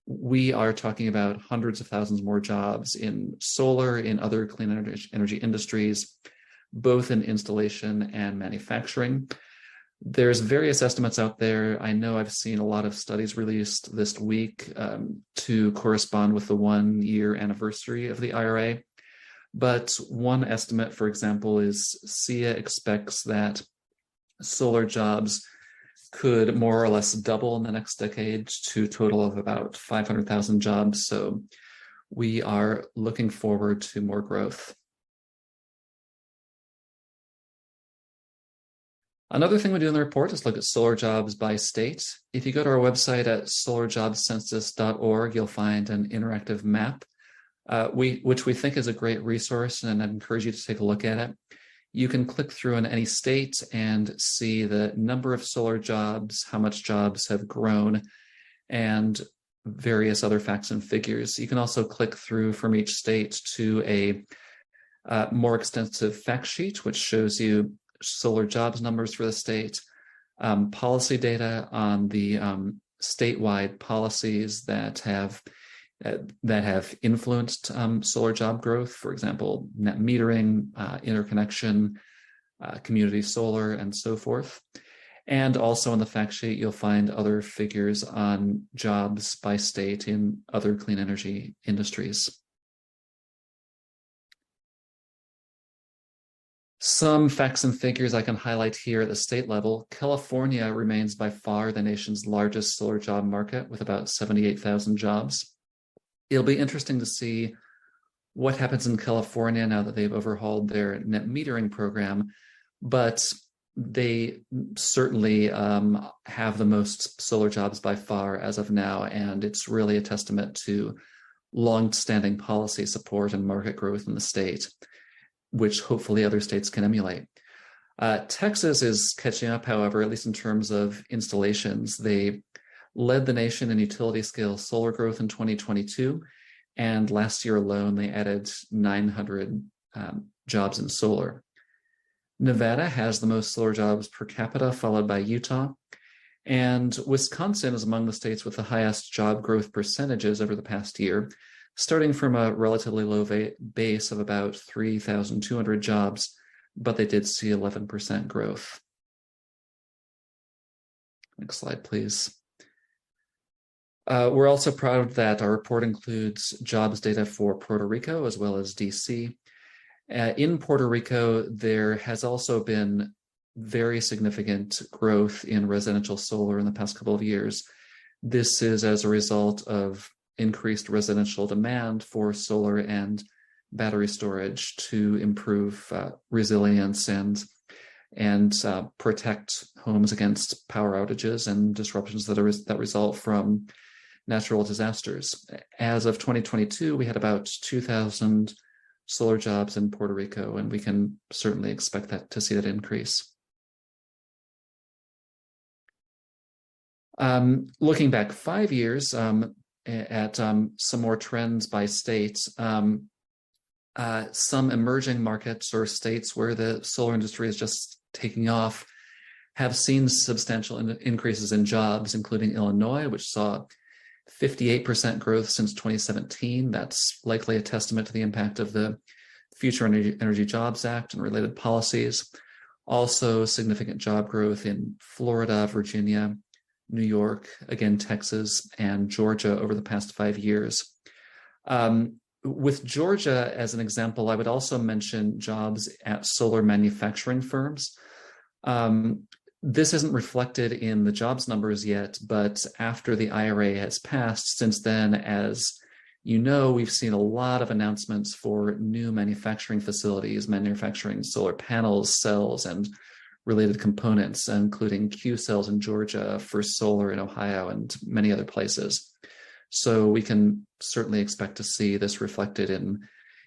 we are talking about hundreds of thousands more jobs in solar, in other clean energy industries, both in installation and manufacturing. There's various estimates out there. I know I've seen a lot of studies released this week to correspond with the 1-year anniversary of the IRA. But one estimate, for example, is SEIA expects that solar jobs could more or less double in the next decade to a total of about 500,000 jobs. So we are looking forward to more growth. Another thing we do in the report is look at solar jobs by state. If you go to our website at solarjobscensus.org, you'll find an interactive map, which we think is a great resource, and I'd encourage you to take a look at it. You can click through in any state and see the number of solar jobs, how much jobs have grown, and various other facts and figures. You can also click through from each state to a more extensive fact sheet, which shows you solar jobs numbers for the state, policy data on the statewide policies that have influenced solar job growth, for example, net metering, interconnection, community solar, and so forth. And also in the fact sheet, you'll find other figures on jobs by state in other clean energy industries. Some facts and figures I can highlight here at the state level. California remains by far the nation's largest solar job market with about 78,000 jobs. It'll be interesting to see what happens in California now that they've overhauled their net metering program, but they certainly have the most solar jobs by far as of now, and it's really a testament to long-standing policy support and market growth in the state, which hopefully other states can emulate. Texas is catching up, however, at least in terms of installations. They led the nation in utility scale solar growth in 2022, and last year alone, they added 900 jobs in solar. Nevada has the most solar jobs per capita, followed by Utah, and Wisconsin is among the states with the highest job growth percentages over the past year, starting from a relatively low base of about 3,200 jobs, but they did see 11% growth. Next slide, please. We're also proud that our report includes jobs data for Puerto Rico as well as DC. In Puerto Rico, there has also been very significant growth in residential solar in the past couple of years. This is as a result of increased residential demand for solar and battery storage to improve resilience and protect homes against power outages and disruptions that result from natural disasters. As of 2022, we had about 2,000 solar jobs in Puerto Rico, and we can certainly expect to see that increase. Looking back 5 years, at some more trends by state, some emerging markets or states where the solar industry is just taking off have seen substantial increases in jobs, including Illinois, which saw 58% growth since 2017. That's likely a testament to the impact of the Future Energy Jobs Act and related policies. Also, significant job growth in Florida, Virginia, New York, again, Texas, and Georgia over the past 5 years. With Georgia as an example, I would also mention jobs at solar manufacturing firms. This isn't reflected in the jobs numbers yet, but after the IRA has passed, since then, as you know, we've seen a lot of announcements for new manufacturing facilities, manufacturing solar panels, cells, and related components, including Q cells in Georgia, First Solar in Ohio, and many other places. So we can certainly expect to see this reflected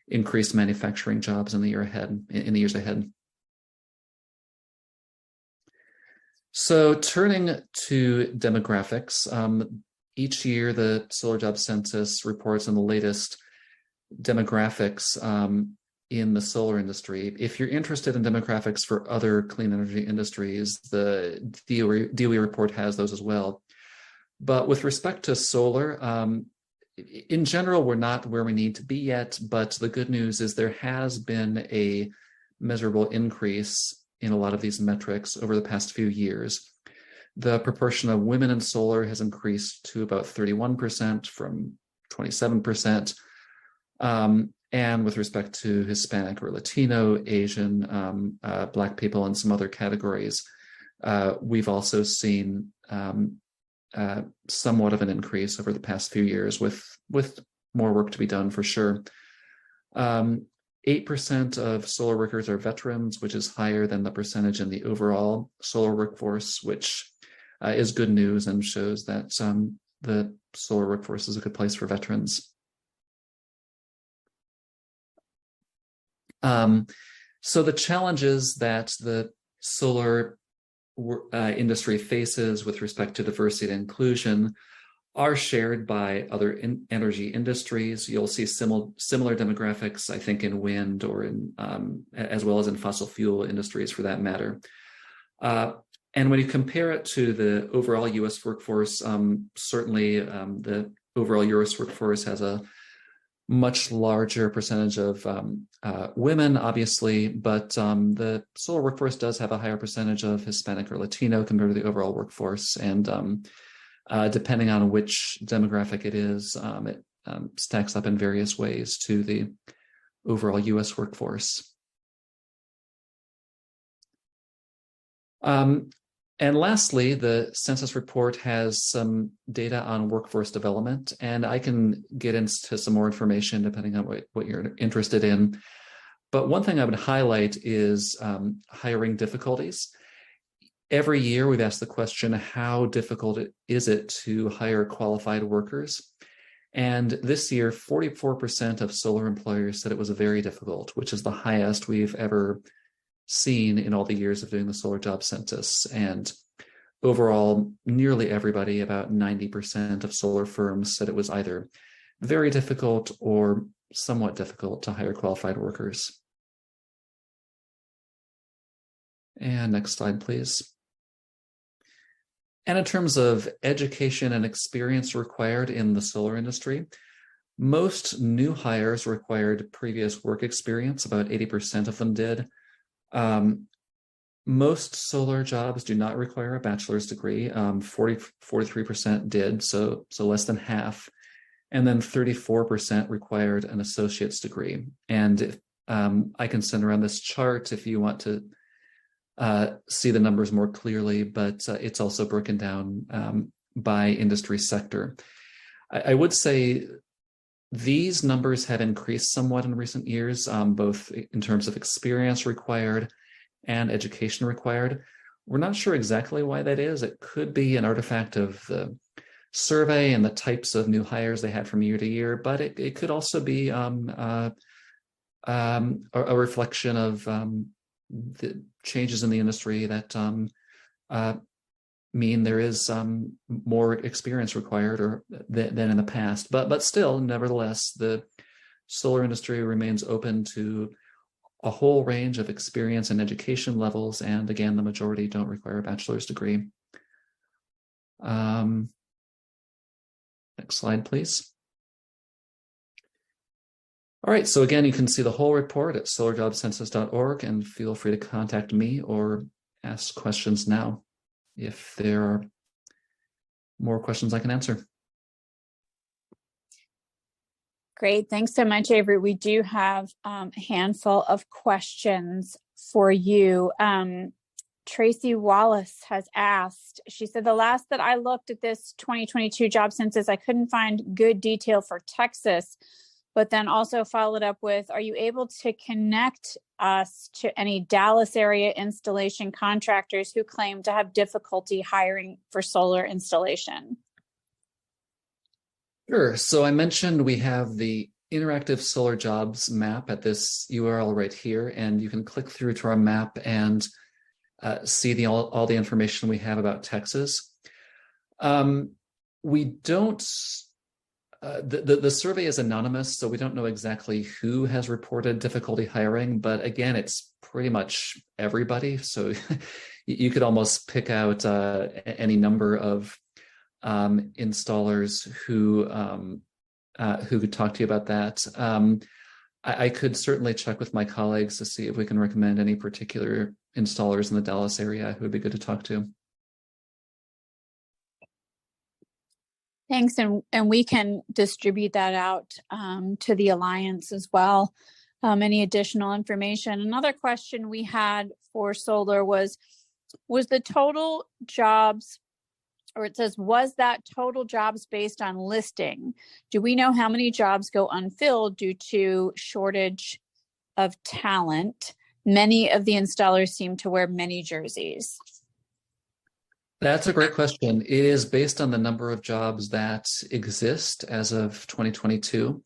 increased manufacturing jobs in the years ahead. So turning to demographics, each year the Solar Jobs Census reports on the latest demographics in the solar industry. If you're interested in demographics for other clean energy industries, the DOE report has those as well. But with respect to solar, in general, we're not where we need to be yet, but the good news is there has been a measurable increase in a lot of these metrics over the past few years. The proportion of women in solar has increased to about 31% from 27%. And with respect to Hispanic or Latino, Asian, Black people, and some other categories, we've also seen somewhat of an increase over the past few years with more work to be done for sure. 8% of solar workers are veterans, which is higher than the percentage in the overall solar workforce, which is good news and shows that the solar workforce is a good place for veterans. So the challenges that the solar industry faces with respect to diversity and inclusion are shared by other energy industries. You'll see similar demographics, I think, in wind or in as well as in fossil fuel industries for that matter. And when you compare it to the overall U.S. workforce, certainly the overall U.S. workforce has a much larger percentage of women, obviously, but the solar workforce does have a higher percentage of Hispanic or Latino compared to the overall workforce. And depending on which demographic it is, it stacks up in various ways to the overall U.S. workforce. And lastly, the census report has some data on workforce development, and I can get into some more information depending on what you're interested in. But one thing I would highlight is hiring difficulties. Every year we've asked the question, how difficult is it to hire qualified workers? And this year, 44% of solar employers said it was very difficult, which is the highest we've ever seen in all the years of doing the Solar Jobs Census. And overall, nearly everybody, about 90% of solar firms, said it was either very difficult or somewhat difficult to hire qualified workers. And next slide, please. And in terms of education and experience required in the solar industry, most new hires required previous work experience, about 80% of them did. Most solar jobs do not require a bachelor's degree. 43% did, so less than half. And then 34% required an associate's degree. And I can send around this chart if you want to see the numbers more clearly, but it's also broken down by industry sector. I would say these numbers have increased somewhat in recent years, both in terms of experience required and education required. We're not sure exactly why that is. It could be an artifact of the survey and the types of new hires they had from year to year, but it could also be a reflection of the changes in the industry that mean there is more experience required than in the past. But still, nevertheless, the solar industry remains open to a whole range of experience and education levels, and again, the majority don't require a bachelor's degree. Next slide, please. All right, so again, you can see the whole report at solarjobcensus.org, and feel free to contact me or ask questions now if there are more questions I can answer. Great. Thanks so much, Avery. We do have a handful of questions for you. Tracy Wallace has asked, she said, the last that I looked at this 2022 job census, I couldn't find good detail for Texas, but then also followed up with, are you able to connect us to any Dallas area installation contractors who claim to have difficulty hiring for solar installation? Sure. So I mentioned we have the interactive solar jobs map at this URL right here, and you can click through to our map and see all the information we have about Texas. We don't, the survey is anonymous, so we don't know exactly who has reported difficulty hiring, but again, it's pretty much everybody. So you could almost pick out any number of installers who could talk to you about that. I could certainly check with my colleagues to see if we can recommend any particular installers in the Dallas area who would be good to talk to. Thanks, and we can distribute that out to the Alliance as well. Any additional information? Another question we had for solar was the total jobs, or it says, was that total jobs based on listing? Do we know how many jobs go unfilled due to shortage of talent? Many of the installers seem to wear many jerseys. That's a great question. It is based on the number of jobs that exist as of 2022.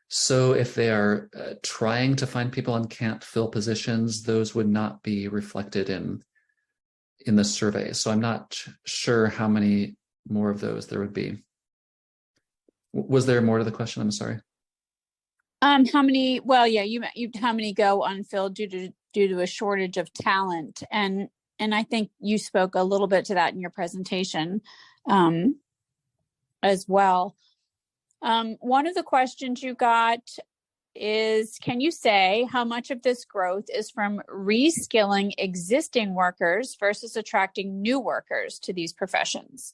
So if they are trying to find people and can't fill positions, those would not be reflected in the survey. So I'm not sure how many more of those there would be. Was there more to the question? I'm sorry. How many? Well, yeah, you how many go unfilled due to a shortage of talent, and I think you spoke a little bit to that in your presentation as well. One of the questions you got is, can you say how much of this growth is from reskilling existing workers versus attracting new workers to these professions?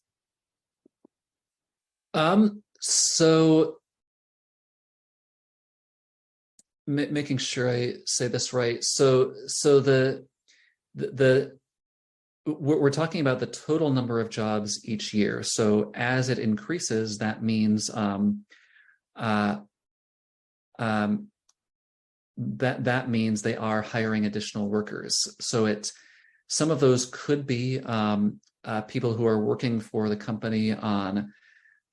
So making sure I say this right. So we're talking about the total number of jobs each year. So as it increases, that means that means they are hiring additional workers. So some of those could be people who are working for the company on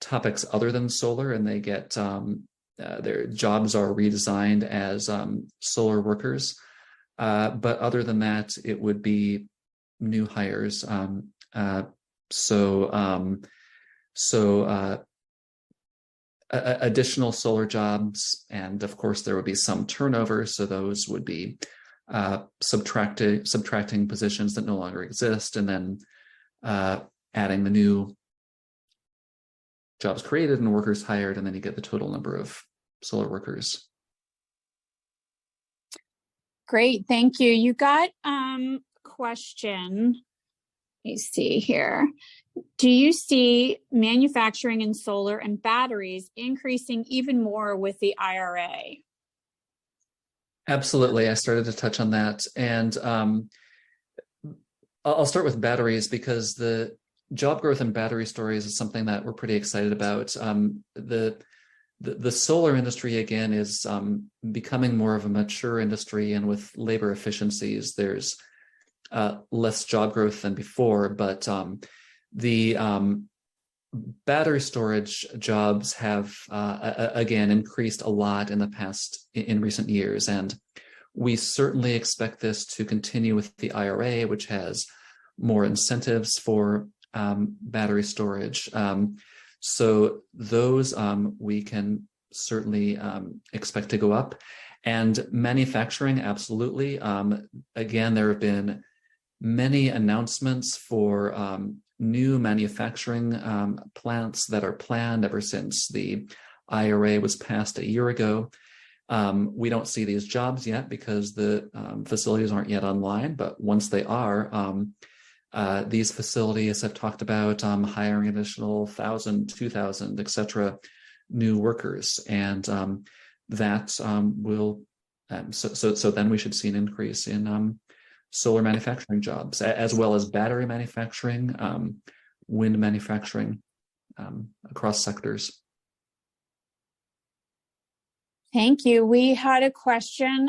topics other than solar, and they get their jobs are redesigned as solar workers. But other than that, it would be new hires. Additional solar jobs, and of course there would be some turnover, so those would be subtracting positions that no longer exist, and then adding the new jobs created and workers hired, and then you get the total number of solar workers. Great, thank you. You got question. Let me see here. Do you see manufacturing in solar and batteries increasing even more with the IRA? Absolutely. I started to touch on that. And I'll start with batteries because the job growth in battery storage is something that we're pretty excited about. The solar industry, again, is becoming more of a mature industry, and with labor efficiencies, there's less job growth than before, but the battery storage jobs have again increased a lot in recent years, and we certainly expect this to continue with the IRA, which has more incentives for battery storage. So those we can certainly expect to go up. And manufacturing, absolutely. Again, there have been many announcements for new manufacturing plants that are planned ever since the IRA was passed a year ago. We don't see these jobs yet because the facilities aren't yet online, but once they are, these facilities have talked about hiring additional 1,000, 2,000, etc., new workers, and that will. So then we should see an increase in solar manufacturing jobs, as well as battery manufacturing, wind manufacturing, across sectors. Thank you. We had a question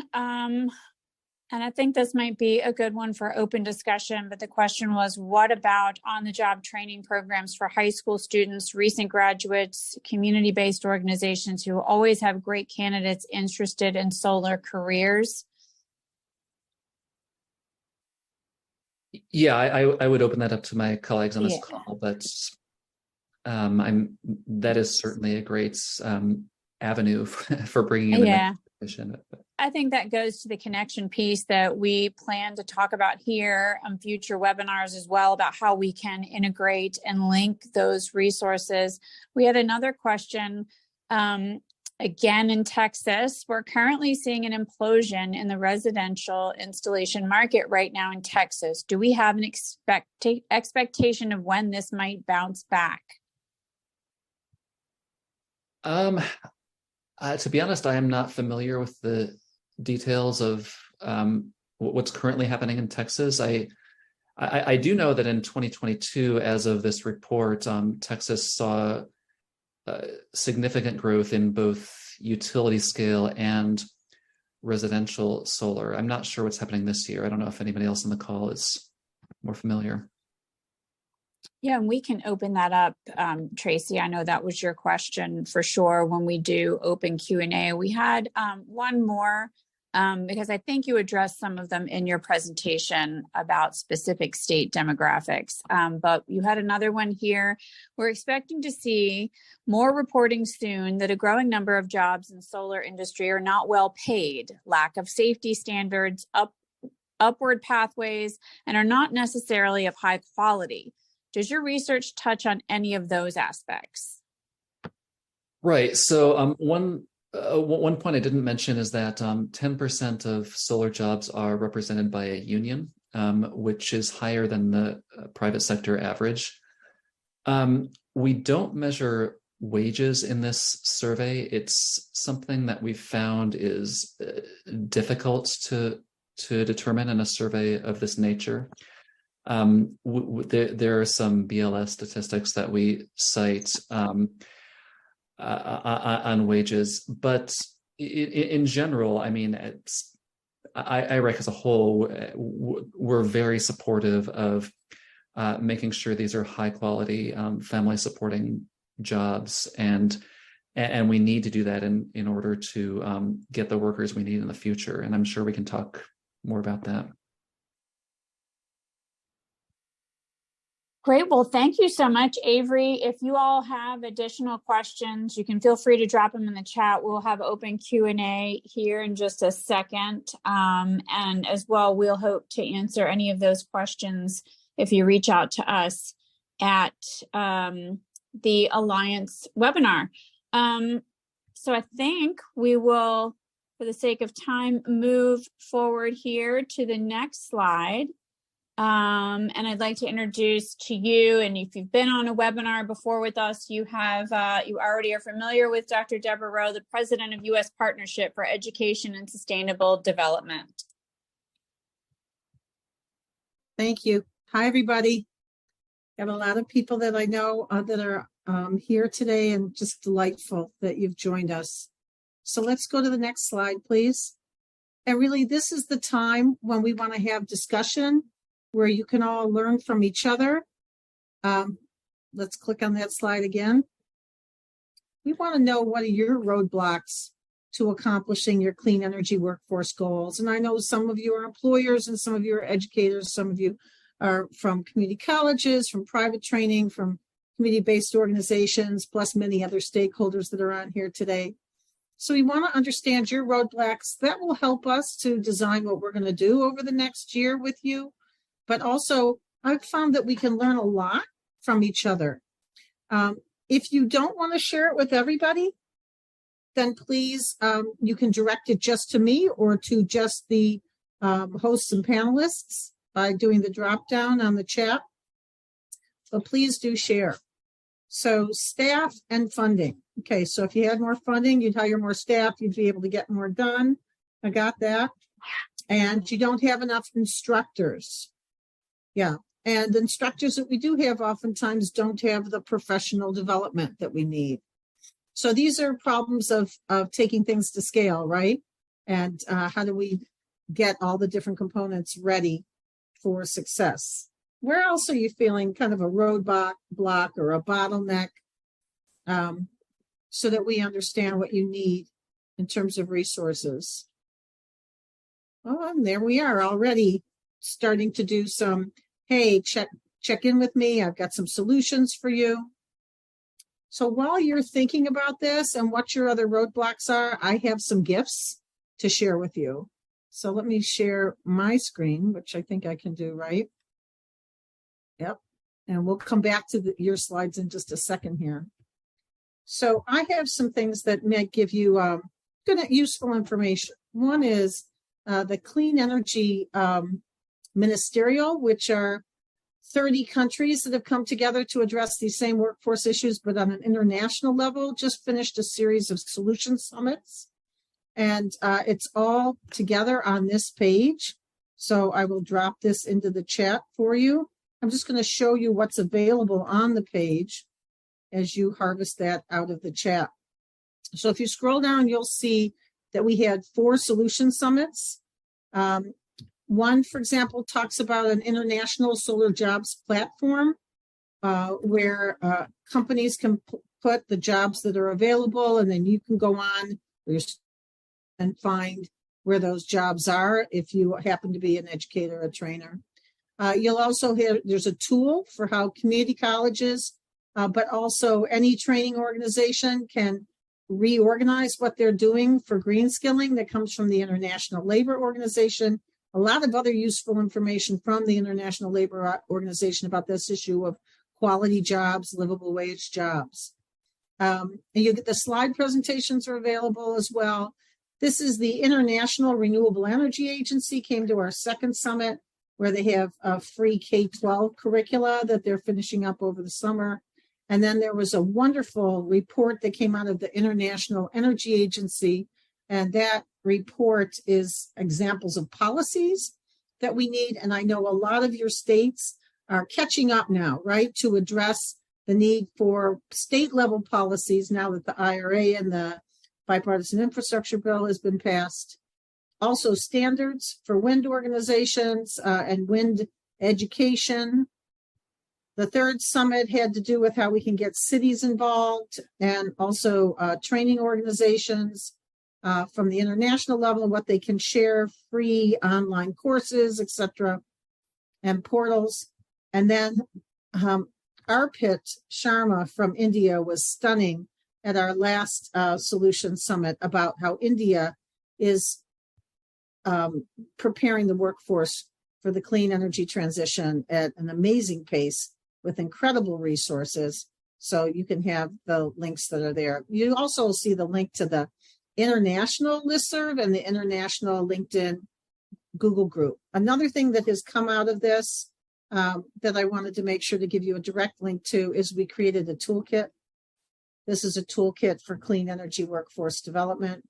And I think this might be a good one for open discussion, but the question was, what about on-the-job training programs for high school students, recent graduates, community-based organizations who always have great candidates interested in solar careers? Yeah, I would open that up to my colleagues on this call, but that is certainly a great avenue for bringing in the next position. I think that goes to the connection piece that we plan to talk about here on future webinars as well, about how we can integrate and link those resources. We had another question, again in Texas. We're currently seeing an implosion in the residential installation market right now in Texas. Do we have an expectation of when this might bounce back? To be honest, I am not familiar with the details of what's currently happening in Texas. I do know that in 2022, as of this report, Texas saw significant growth in both utility scale and residential solar. I'm not sure what's happening this year. I don't know if anybody else on the call is more familiar. Yeah, and we can open that up, Tracy. I know that was your question for sure when we do open Q&A. We had one more because I think you addressed some of them in your presentation about specific state demographics, but you had another one here. We're expecting to see more reporting soon that a growing number of jobs in solar industry are not well paid, lack of safety standards, upward pathways, and are not necessarily of high quality. Does your research touch on any of those aspects? Right. So one point I didn't mention is that 10% of solar jobs are represented by a union, which is higher than the private sector average. We don't measure wages in this survey. It's something that we've found is difficult to determine in a survey of this nature. There are some BLS statistics that we cite on wages, but in general, I mean, IREC as a whole, we're very supportive of making sure these are high quality family supporting jobs, and we need to do that in order to get the workers we need in the future. And I'm sure we can talk more about that. Great. Well, thank you so much, Avery. If you all have additional questions, you can feel free to drop them in the chat. We'll have open Q&A here in just a second. And as well, we'll hope to answer any of those questions if you reach out to us at the Alliance webinar. So I think we will, for the sake of time, move forward here to the next slide. And I'd like to introduce to you, and if you've been on a webinar before with us, you already are familiar with Dr. Deborah Rowe, the President of U.S. Partnership for Education and Sustainable Development. Thank you. Hi, everybody. I have a lot of people that I know that are here today, and just delightful that you've joined us. So let's go to the next slide, please. And really, this is the time when we want to have discussion, where you can all learn from each other. Let's click on that slide again. We want to know, what are your roadblocks to accomplishing your clean energy workforce goals? And I know some of you are employers and some of you are educators. Some of you are from community colleges, from private training, from community-based organizations, plus many other stakeholders that are on here today. So we want to understand your roadblocks. That will help us to design what we're going to do over the next year with you. But also, I've found that we can learn a lot from each other. If you don't want to share it with everybody, then please, you can direct it just to me or to just the hosts and panelists by doing the drop down on the chat. But please do share. So staff and funding. Okay, so if you had more funding, you'd hire more staff, you'd be able to get more done. I got that. And you don't have enough instructors. Yeah, and the instructors that we do have oftentimes don't have the professional development that we need. So these are problems of taking things to scale, right? And how do we get all the different components ready for success. Where else are you feeling kind of a roadblock or a bottleneck, so that we understand what you need in terms of resources? Oh, and there we are already starting to do some, hey, check in with me. I've got some solutions for you. So while you're thinking about this and what your other roadblocks are, I have some gifts to share with you. So let me share my screen, which I think I can do, right? Yep. And we'll come back to your slides in just a second here. So I have some things that might give you good, useful information. One is the Clean Energy Ministerial, which are 30 countries that have come together to address these same workforce issues, but on an international level, just finished a series of solution summits. And it's all together on this page. So I will drop this into the chat for you. I'm just going to show you what's available on the page as you harvest that out of the chat. So if you scroll down, you'll see that we had 4 solution summits. One, for example, talks about an international solar jobs platform where companies can put the jobs that are available, and then you can go on and find where those jobs are if you happen to be an educator, a trainer. You'll also hear there's a tool for how community colleges, but also any training organization can reorganize what they're doing for green skilling that comes from the International Labor Organization. A lot of other useful information from the International Labor Organization about this issue of quality jobs, livable wage jobs. And you get the slide presentations are available as well. This is the International Renewable Energy Agency came to our second summit where they have a free K-12 curricula that they're finishing up over the summer. And then there was a wonderful report that came out of the International Energy Agency, and that report is examples of policies that we need. And I know a lot of your states are catching up now, right, to address the need for state level policies now that the IRA and the bipartisan infrastructure bill has been passed. Also standards for wind organizations and wind education. The third summit had to do with how we can get cities involved and also training organizations from the international level and what they can share, free online courses, etc., and portals. And then Arpit Sharma from India was stunning at our last solution summit about how India is preparing the workforce for the clean energy transition at an amazing pace with incredible resources. So you can have the links that are there. You also see the link to the international listserv and the international LinkedIn Google group. Another thing that has come out of this that I wanted to make sure to give you a direct link to is we created a toolkit. This is a toolkit for clean energy workforce development.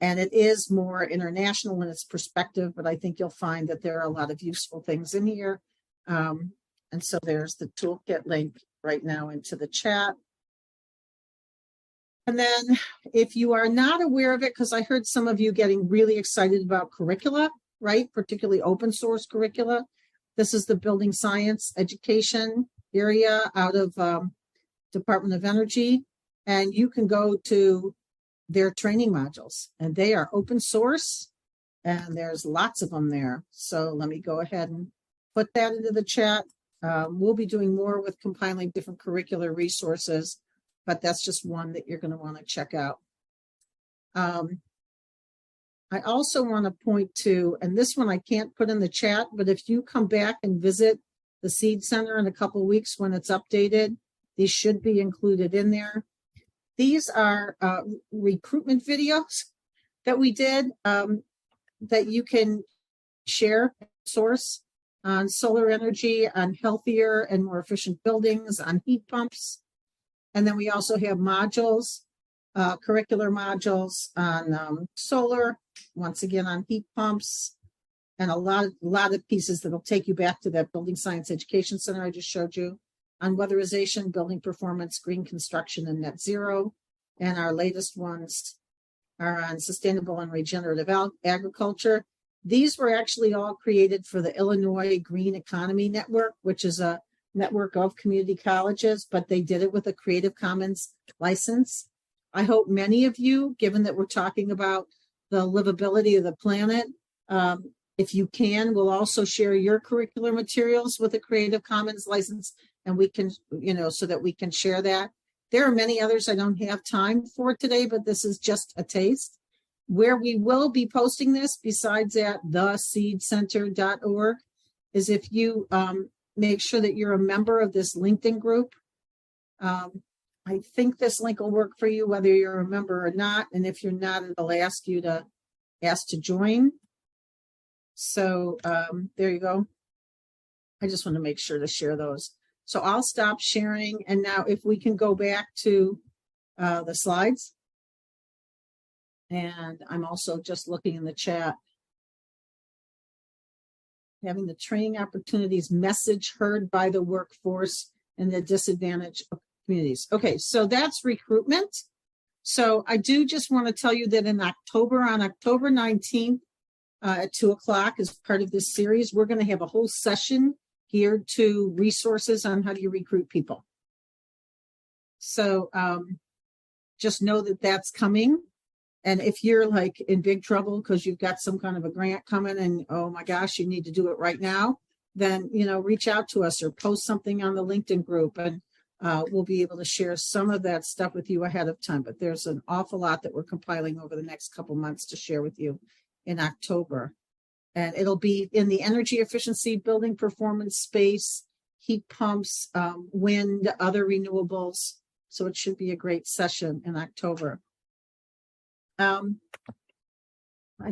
And it is more international in its perspective, but I think you'll find that there are a lot of useful things in here. And so there's the toolkit link right now into the chat. And then if you are not aware of it, because I heard some of you getting really excited about curricula, right? Particularly open source curricula. This is the building science education area out of Department of Energy. And you can go to their training modules and they are open source and there's lots of them there. So let me go ahead and put that into the chat. We'll be doing more with compiling different curricular resources, but that's just one that you're going to want to check out. I also want to point to, and this one I can't put in the chat, but if you come back and visit the Seed Center in a couple of weeks when it's updated, these should be included in there. These are recruitment videos that we did that you can share, source on solar energy, on healthier and more efficient buildings, on heat pumps. And then we also have modules, curricular modules on solar, once again on heat pumps, and a lot of pieces that'll take you back to that Building Science Education Center I just showed you, on weatherization, building performance, green construction, and net zero. And our latest ones are on sustainable and regenerative agriculture. These were actually all created for the Illinois Green Economy Network, which is a network of community colleges, but they did it with a Creative Commons license. I hope many of you, given that we're talking about the livability of the planet, if you can, we'll also share your curricular materials with a Creative Commons license, and we can, so that we can share that. There are many others I don't have time for today, but this is just a taste. Where we will be posting this, besides at theseedcenter.org, is if you make sure that you're a member of this LinkedIn group. I think this link will work for you, whether you're a member or not. And if you're not, it'll ask to join. So there you go. I just want to make sure to share those. So I'll stop sharing. And now if we can go back to the slides. And I'm also just looking in the chat. Having the training opportunities message heard by the workforce in the disadvantaged communities. Okay, so that's recruitment. So I do just want to tell you that on October 19th at 2:00 as part of this series, we're going to have a whole session geared to resources on how do you recruit people. So just know that that's coming. And if you're like in big trouble because you've got some kind of a grant coming and, oh my gosh, you need to do it right now, then, reach out to us or post something on the LinkedIn group, and we'll be able to share some of that stuff with you ahead of time. But there's an awful lot that we're compiling over the next couple months to share with you in October. And it'll be in the energy efficiency, building performance space, heat pumps, wind, other renewables. So it should be a great session in October. I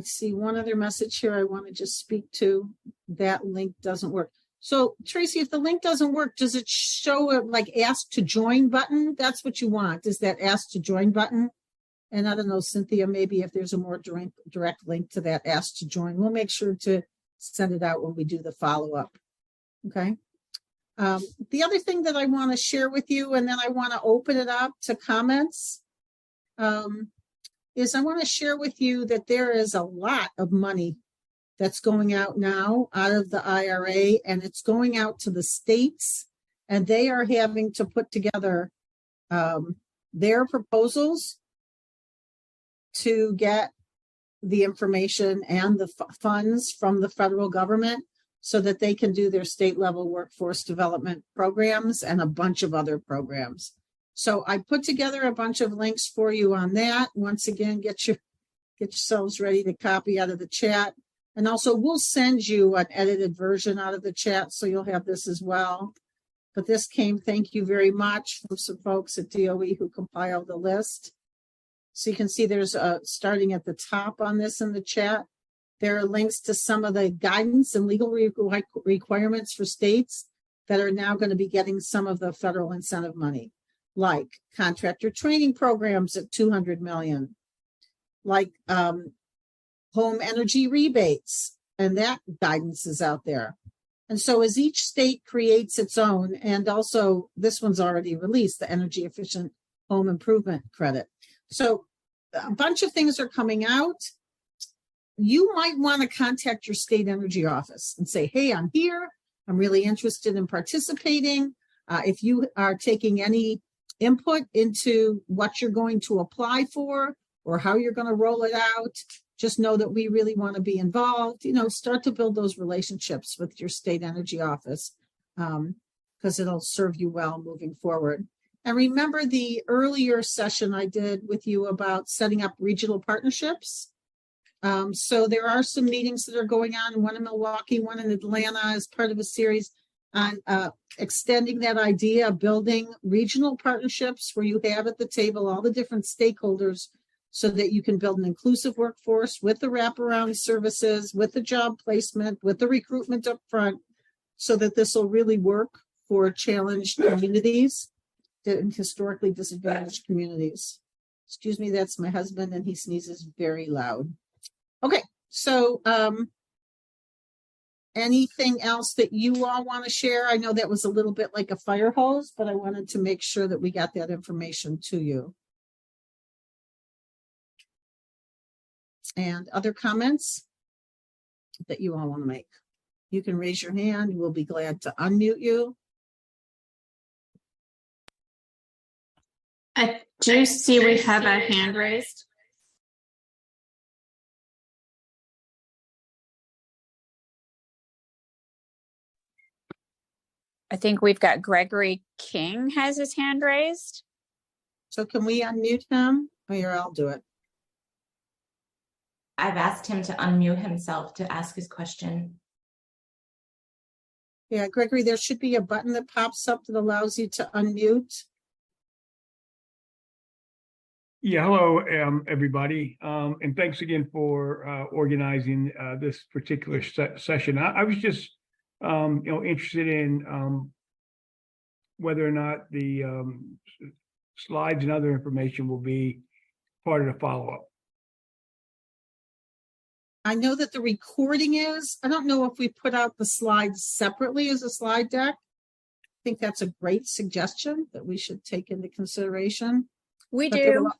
see one other message here I want to just speak to. That link doesn't work. So Tracy, if the link doesn't work, does it show a ask to join button? That's what you want, is that ask to join button? And I don't know, Cynthia, maybe if there's a more direct link to that ask to join, we'll make sure to send it out when we do the follow-up. Okay. The other thing that I want to share with you, and then I want to open it up to comments, is I want to share with you that there is a lot of money that's going out now out of the IRA, and it's going out to the states, and they are having to put together their proposals to get the information and the funds from the federal government so that they can do their state level workforce development programs and a bunch of other programs. So I put together a bunch of links for you on that. Once again, get yourselves ready to copy out of the chat. And also we'll send you an edited version out of the chat, so you'll have this as well. But this came, thank you very much, from some folks at DOE who compiled the list. So you can see there's starting at the top on this in the chat, there are links to some of the guidance and legal requirements for states that are now going to be getting some of the federal incentive money, like contractor training programs at $200 million, like home energy rebates, and that guidance is out there. And so as each state creates its own, and also this one's already released, the energy efficient home improvement credit. So a bunch of things are coming out. You might want to contact your state energy office and say, hey, I'm here. I'm really interested in participating. If you are taking any input into what you're going to apply for or how you're going to roll it out, just know that we really want to be involved. Start to build those relationships with your state energy office, because it'll serve you well moving forward. And remember the earlier session I did with you about setting up regional partnerships. So there are some meetings that are going on, one in Milwaukee, one in Atlanta, as part of a series on extending that idea of building regional partnerships where you have at the table all the different stakeholders so that you can build an inclusive workforce with the wraparound services, with the job placement, with the recruitment up front, so that this will really work for challenged communities and historically disadvantaged communities. Excuse me, that's my husband, and he sneezes very loud. Okay, so anything else that you all want to share? I know that was a little bit like a fire hose, but I wanted to make sure that we got that information to you. And other comments? that you all want to make. You can raise your hand. We'll be glad to unmute you. I do see we have a hand raised. I think we've got Gregory King has his hand raised. So can we unmute him? Or here, I'll do it. I've asked him to unmute himself to ask his question. Yeah, Gregory, there should be a button that pops up that allows you to unmute. Yeah, hello, everybody, and thanks again for organizing this particular session. I was just, interested in whether or not the slides and other information will be part of the follow-up. I know that the recording is. I don't know if we put out the slides separately as a slide deck. I think that's a great suggestion that we should take into consideration. We But there do. will-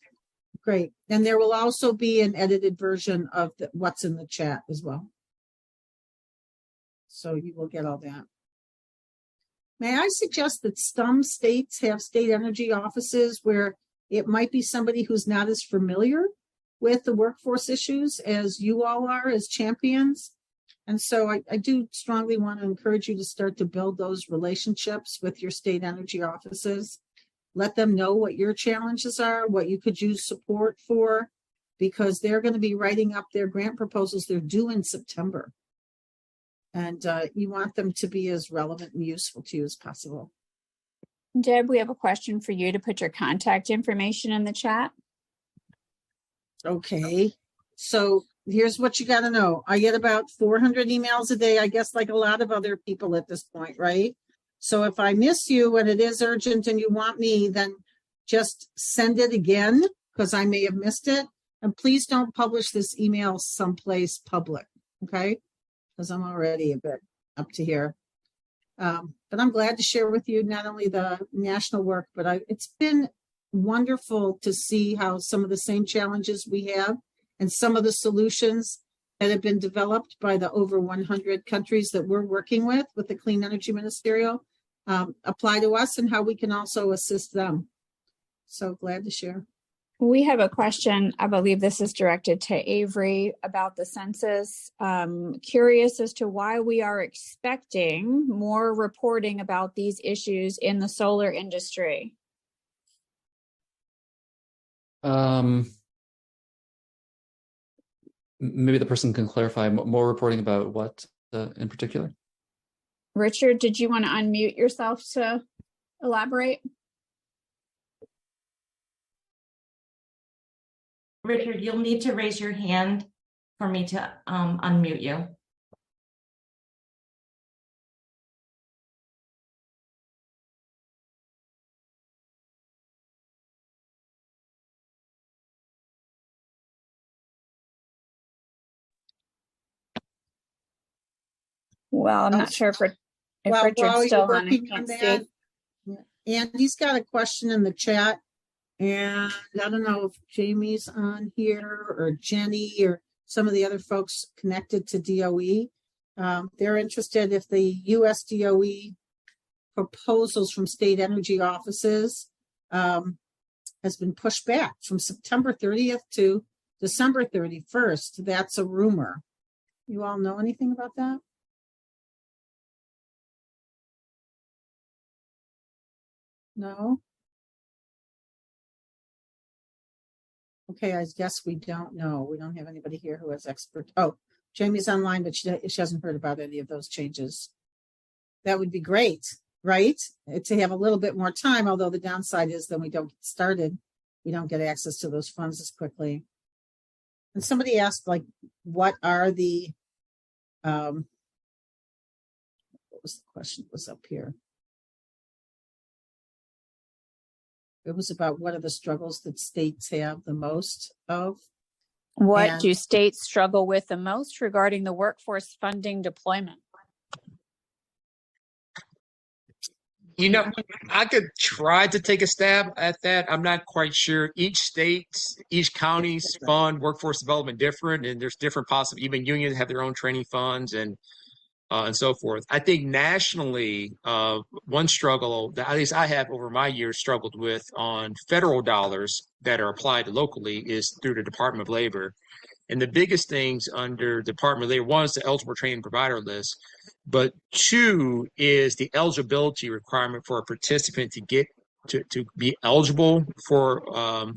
Great. And there will also be an edited version of what's in the chat as well. So you will get all that. May I suggest that some states have state energy offices where it might be somebody who's not as familiar with the workforce issues as you all are as champions. And so I do strongly want to encourage you to start to build those relationships with your state energy offices. Let them know what your challenges are, what you could use support for, because they're going to be writing up their grant proposals. They're due in September. And you want them to be as relevant and useful to you as possible. Deb, we have a question for you to put your contact information in the chat. Okay, so here's what you got to know. I get about 400 emails a day, I guess, like a lot of other people at this point, right? So if I miss you and it is urgent and you want me, then just send it again because I may have missed it. And please don't publish this email someplace public, okay? Because I'm already a bit up to here. But I'm glad to share with you not only the national work, but it's been wonderful to see how some of the same challenges we have and some of the solutions that have been developed by the over 100 countries that we're working with the Clean Energy Ministerial apply to us and how we can also assist them. So glad to share. We have a question. I believe this is directed to Avery about the census. Curious as to why we are expecting more reporting about these issues in the solar industry. Maybe the person can clarify more reporting about what in particular. Richard, did you want to unmute yourself to elaborate? Richard, you'll need to raise your hand for me to unmute you. Well, I'm not sure if Well, Richard's while still you're on. I working on can't that, see. Andy's got a question in the chat. And I don't know if Jamie's on here or Jenny or some of the other folks connected to DOE. They're interested if the US DOE proposals from state energy offices has been pushed back from September 30th to December 31st. That's a rumor. You all know anything about that? No? Okay, I guess we don't know. We don't have anybody here who has expert. Oh, Jamie's online, but she hasn't heard about any of those changes. That would be great, right? To have a little bit more time, although the downside is then we don't get started. We don't get access to those funds as quickly. And somebody asked, like, what are the, what was the question that was up here? It was about what are the struggles that states have the most of. What do states struggle with the most regarding the workforce funding deployment? You know, I could try to take a stab at that. I'm not quite sure. Each state, each county's fund workforce development different, and there's different possible. Even unions have their own training funds and so forth. I think nationally, one struggle that at least I have over my years struggled with on federal dollars that are applied locally is through the Department of Labor. And the biggest things under Department of Labor, one is the eligible training provider list, but two is the eligibility requirement for a participant to get to be eligible for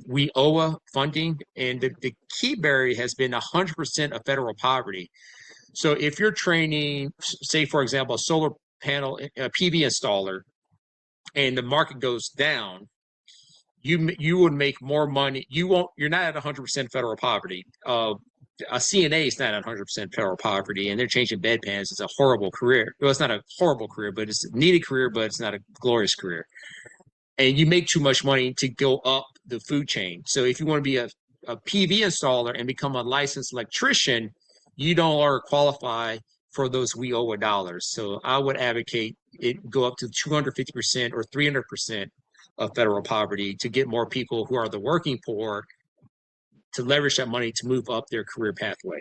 WIOA funding. And the key barrier has been 100% of federal poverty. So if you're training, say, for example, a solar panel, a PV installer, and the market goes down, you would make more money. You're not at 100% federal poverty. A CNA is not at 100% federal poverty, and they're changing bedpans. It's a horrible career. Well, it's not a horrible career, but it's a needed career, but it's not a glorious career. And you make too much money to go up the food chain. So if you want to be a PV installer and become a licensed electrician, you don't qualify for those WIOA dollars. So I would advocate it go up to 250% or 300% of federal poverty to get more people who are the working poor to leverage that money to move up their career pathway.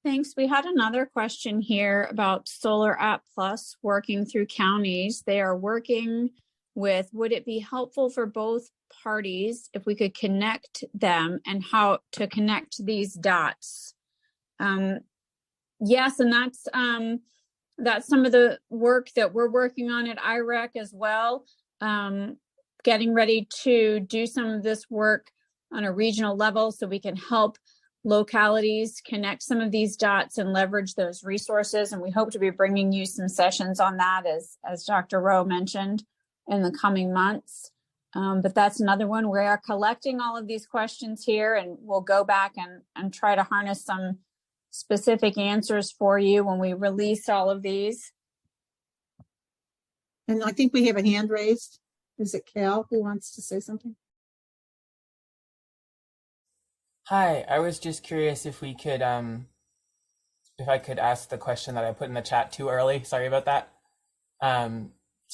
Thanks. We had another question here about Solar App Plus working through counties. They are working with, would it be helpful for both parties if we could connect them and how to connect these dots? Yes, and that's some of the work that we're working on at IREC as well. Getting ready to do some of this work on a regional level so we can help localities connect some of these dots and leverage those resources. And we hope to be bringing you some sessions on that, as Dr. Rowe mentioned, in the coming months. But that's another one. We are collecting all of these questions here, and we'll go back and try to harness some specific answers for you when we release all of these. And I think we have a hand raised. Is it Cal who wants to say something? Hi, I was just curious if we could, if I could ask the question that I put in the chat too early. Sorry about that.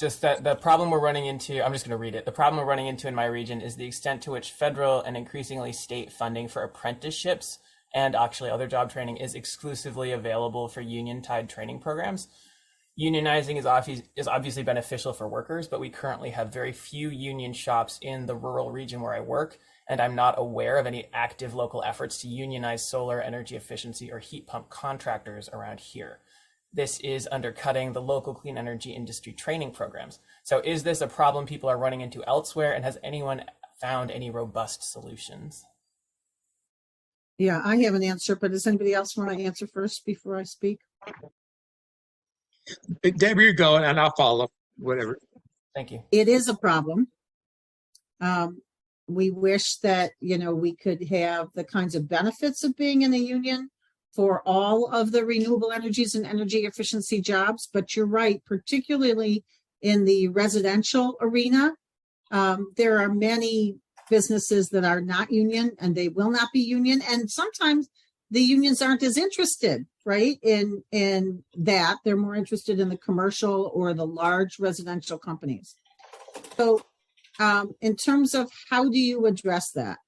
Just that the problem we're running into, I'm just going to read it. The problem we're running into in my region is the extent to which federal and increasingly state funding for apprenticeships and actually other job training is exclusively available for union-tied training programs. Unionizing is obviously beneficial for workers, but we currently have very few union shops in the rural region where I work, and I'm not aware of any active local efforts to unionize solar energy efficiency or heat pump contractors around here. This is undercutting the local clean energy industry training programs. So is this a problem people are running into elsewhere, and has anyone found any robust solutions? Yeah, I have an answer, but does anybody else want to answer first before I speak? Debbie, you're going, and I'll follow, whatever. Thank you. It is a problem. We wish that, we could have the kinds of benefits of being in a union for all of the renewable energies and energy efficiency jobs. But you're right, particularly in the residential arena, there are many businesses that are not union and they will not be union. And sometimes the unions aren't as interested, right, in that. They're more interested in the commercial or the large residential companies. So in terms of how do you address that?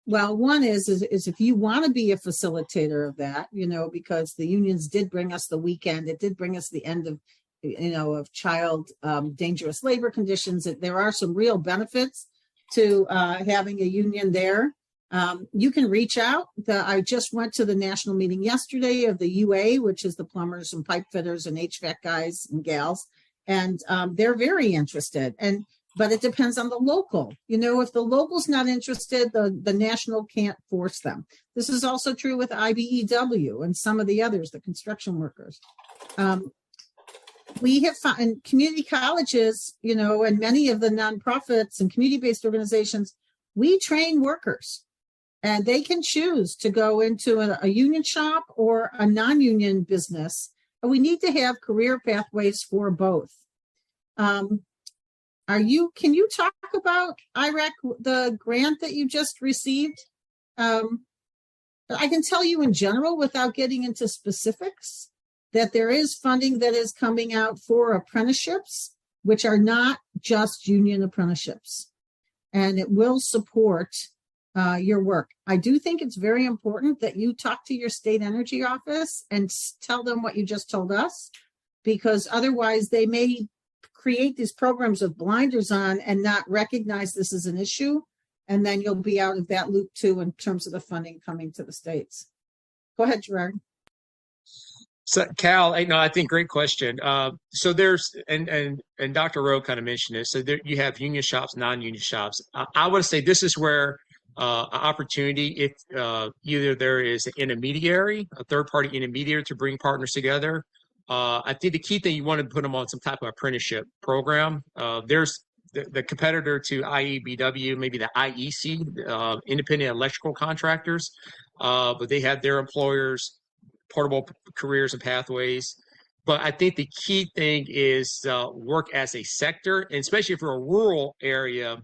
Well, one is if you want to be a facilitator of that, because the unions did bring us the weekend, it did bring us the end of, of child dangerous labor conditions. There are some real benefits to having a union there. You can reach out. I just went to the national meeting yesterday of the UA, which is the plumbers and pipe fitters and HVAC guys and gals, and they're very interested. But it depends on the local. If the local's not interested, the national can't force them. This is also true with IBEW and some of the others, the construction workers. We have found in community colleges, and many of the nonprofits and community-based organizations, we train workers, and they can choose to go into a union shop or a non-union business. But we need to have career pathways for both. Can you talk about IREC, the grant that you just received? But I can tell you in general, without getting into specifics, that there is funding that is coming out for apprenticeships, which are not just union apprenticeships. And it will support your work. I do think it's very important that you talk to your state energy office and tell them what you just told us, because otherwise they may create these programs with blinders on and not recognize this as an issue. And then you'll be out of that loop too in terms of the funding coming to the states. Go ahead, Gerard. So Cal, I think great question. So there's, and Dr. Rowe kind of mentioned it. So there you have union shops, non-union shops. I would say this is where an opportunity, if either there is an intermediary, a third-party intermediary to bring partners together. I think the key thing, you want to put them on some type of apprenticeship program. There's the competitor to IEBW, maybe the IEC, Independent Electrical Contractors, but they have their employers, portable careers and pathways. But I think the key thing is work as a sector, and especially if you're a rural area,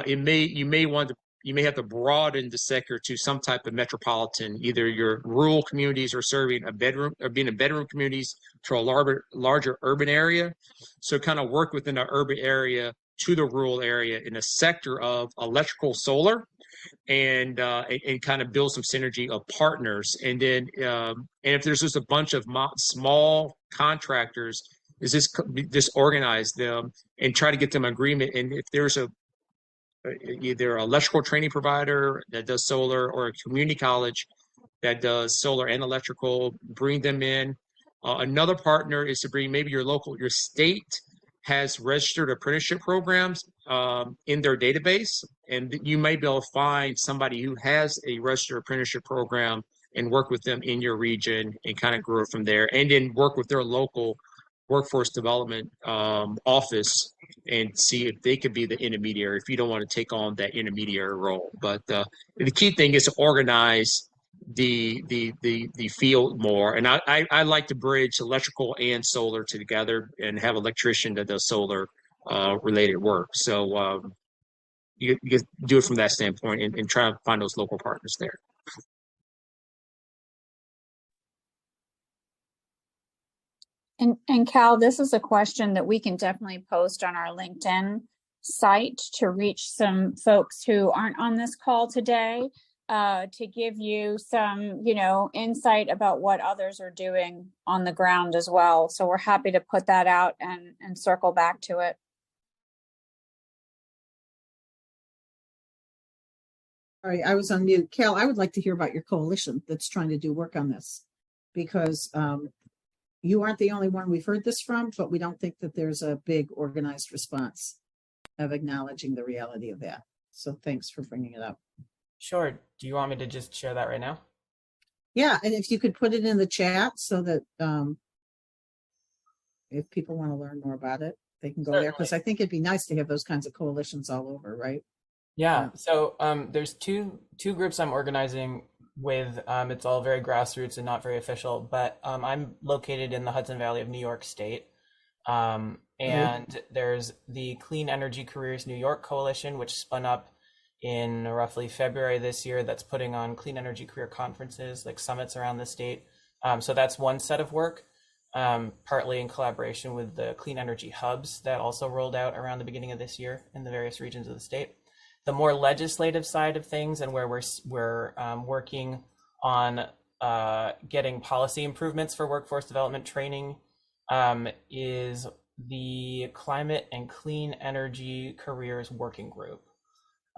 you may have to broaden the sector to some type of metropolitan. Either your rural communities are serving a bedroom or being in bedroom communities to a larger urban area. So kind of work within the urban area to the rural area in a sector of electrical solar, and kind of build some synergy of partners. And then and if there's just a bunch of small contractors, is just organize them and try to get them agreement. And if there's either an electrical training provider that does solar or a community college that does solar and electrical, bring them in. Another partner is to bring maybe your state has registered apprenticeship programs in their database, and you may be able to find somebody who has a registered apprenticeship program and work with them in your region and kind of grow from there, and then work with their local workforce development office and see if they could be the intermediary if you don't want to take on that intermediary role. But the key thing is to organize the field more. And I like to bridge electrical and solar together and have an electrician that does solar related work. So you do it from that standpoint and try to find those local partners there. And Cal, this is a question that we can definitely post on our LinkedIn site to reach some folks who aren't on this call today, to give you some, insight about what others are doing on the ground as well. So we're happy to put that out and circle back to it. All right, I was on mute. Cal, I would like to hear about your coalition that's trying to do work on this, because you aren't the only one we've heard this from, but we don't think that there's a big organized response of acknowledging the reality of that. So thanks for bringing it up. Sure. Do you want me to just share that right now? Yeah, and if you could put it in the chat so that if people want to learn more about it, they can go there, because I think it'd be nice to have those kinds of coalitions all over, right? Yeah. So there's two groups I'm organizing with. It's all very grassroots and not very official, but I'm located in the Hudson Valley of New York State. And there's the Clean Energy Careers New York Coalition, which spun up in roughly February this year, that's putting on clean energy career conferences, like summits around the state. So that's one set of work, partly in collaboration with the clean energy hubs that also rolled out around the beginning of this year in the various regions of the state. The more legislative side of things, and where we're working on getting policy improvements for workforce development training, is the Climate and Clean Energy Careers Working Group.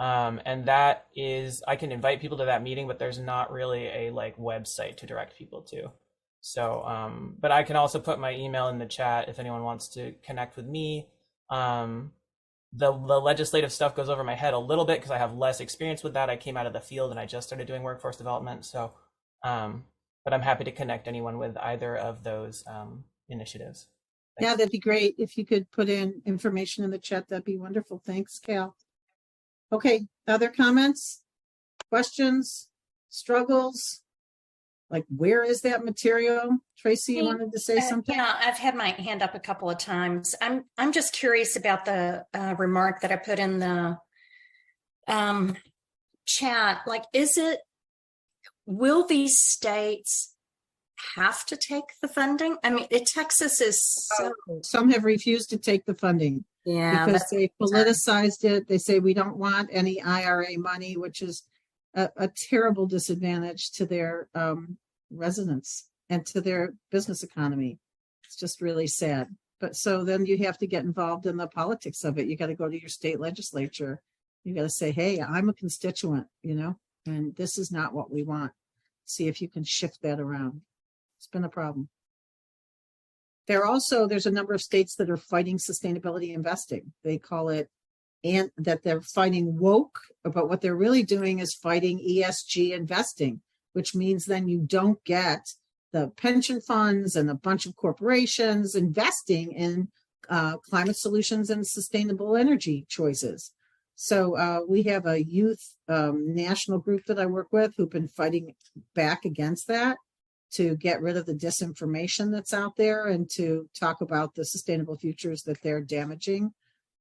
And that is, I can invite people to that meeting, but there's not really a website to direct people to. So, but I can also put my email in the chat if anyone wants to connect with me. The legislative stuff goes over my head a little bit because I have less experience with that. I came out of the field and I just started doing workforce development. So, but I'm happy to connect anyone with either of those initiatives. Thanks. Yeah, that'd be great. If you could put in information in the chat, that'd be wonderful. Thanks, Cal. Okay, other comments, questions, struggles? Like, where is that material? Tracy, you wanted to say something? Yeah, I've had my hand up a couple of times. I'm just curious about the remark that I put in the chat. Like, is it, will these states have to take the funding? I mean, Texas is so, Some have refused to take the funding yeah, because that's they concerning. politicized it. They say we don't want any IRA money, which is a terrible disadvantage to their residents and to their business economy. It's just really sad. But so then you have to get involved in the politics of it. You got to go to your state legislature. You got to say, hey, I'm a constituent, you know, and this is not what we want. See if you can shift that around. It's been a problem. There's a number of states that are fighting sustainability investing. They call it, and that they're fighting woke, but what they're really doing is fighting ESG investing, which means then you don't get the pension funds and a bunch of corporations investing in climate solutions and sustainable energy choices. So we have a youth national group that I work with who've been fighting back against that to get rid of the disinformation that's out there and to talk about the sustainable futures that they're damaging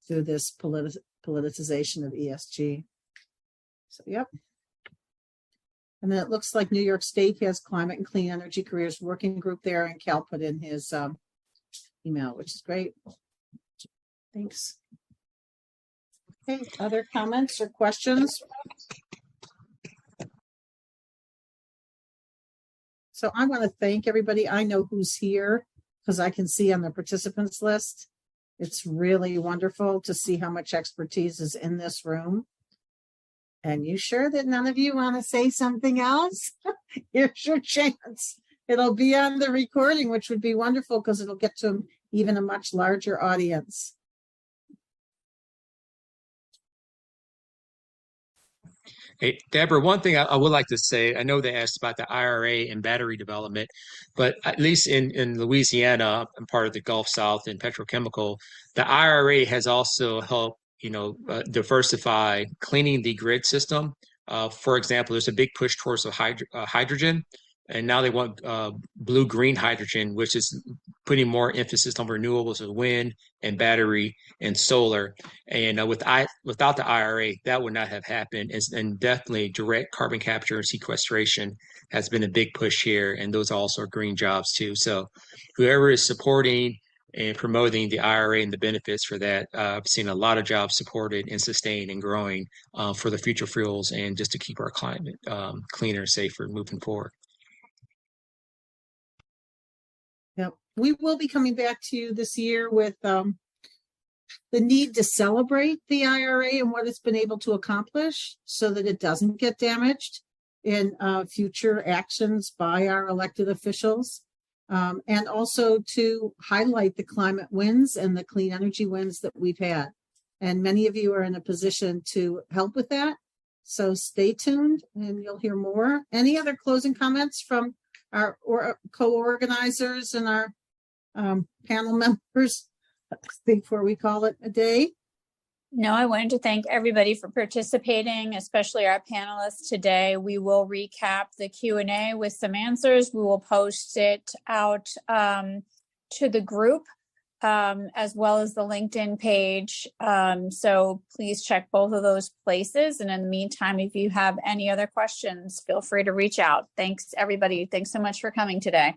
through this politicization of ESG. So, yep. And then it looks like New York State has Climate and Clean Energy Careers Working Group there, and Cal put in his email, which is great. Thanks. Okay, other comments or questions? So I want to thank everybody. I know who's here because I can see on the participants list. It's really wonderful to see how much expertise is in this room. And you sure that none of you want to say something else? Here's your chance. It'll be on the recording, which would be wonderful because it'll get to even a much larger audience. Hey, Deborah, one thing I would like to say, I know they asked about the IRA and battery development, but at least in Louisiana, I'm part of the Gulf South and petrochemical, the IRA has also helped, diversify cleaning the grid system. For example, there's a big push towards hydrogen, and now they want blue-green hydrogen, which is putting more emphasis on renewables of wind and battery and solar. And without the IRA, that would not have happened. And definitely direct carbon capture and sequestration has been a big push here. And those also are green jobs too. So whoever is supporting and promoting the IRA and the benefits for that, I've seen a lot of jobs supported and sustained and growing for the future fuels and just to keep our climate cleaner and safer moving forward. Yep. We will be coming back to you this year with the need to celebrate the IRA and what it's been able to accomplish so that it doesn't get damaged in future actions by our elected officials. And also to highlight the climate wins and the clean energy wins that we've had. And many of you are in a position to help with that. So stay tuned and you'll hear more. Any other closing comments from our co-organizers and our panel members before we call it a day? No, I wanted to thank everybody for participating, especially our panelists today. We will recap the Q&A with some answers. We will post it out to the group as well as the LinkedIn page. So please check both of those places. And in the meantime, if you have any other questions, feel free to reach out. Thanks, everybody. Thanks so much for coming today.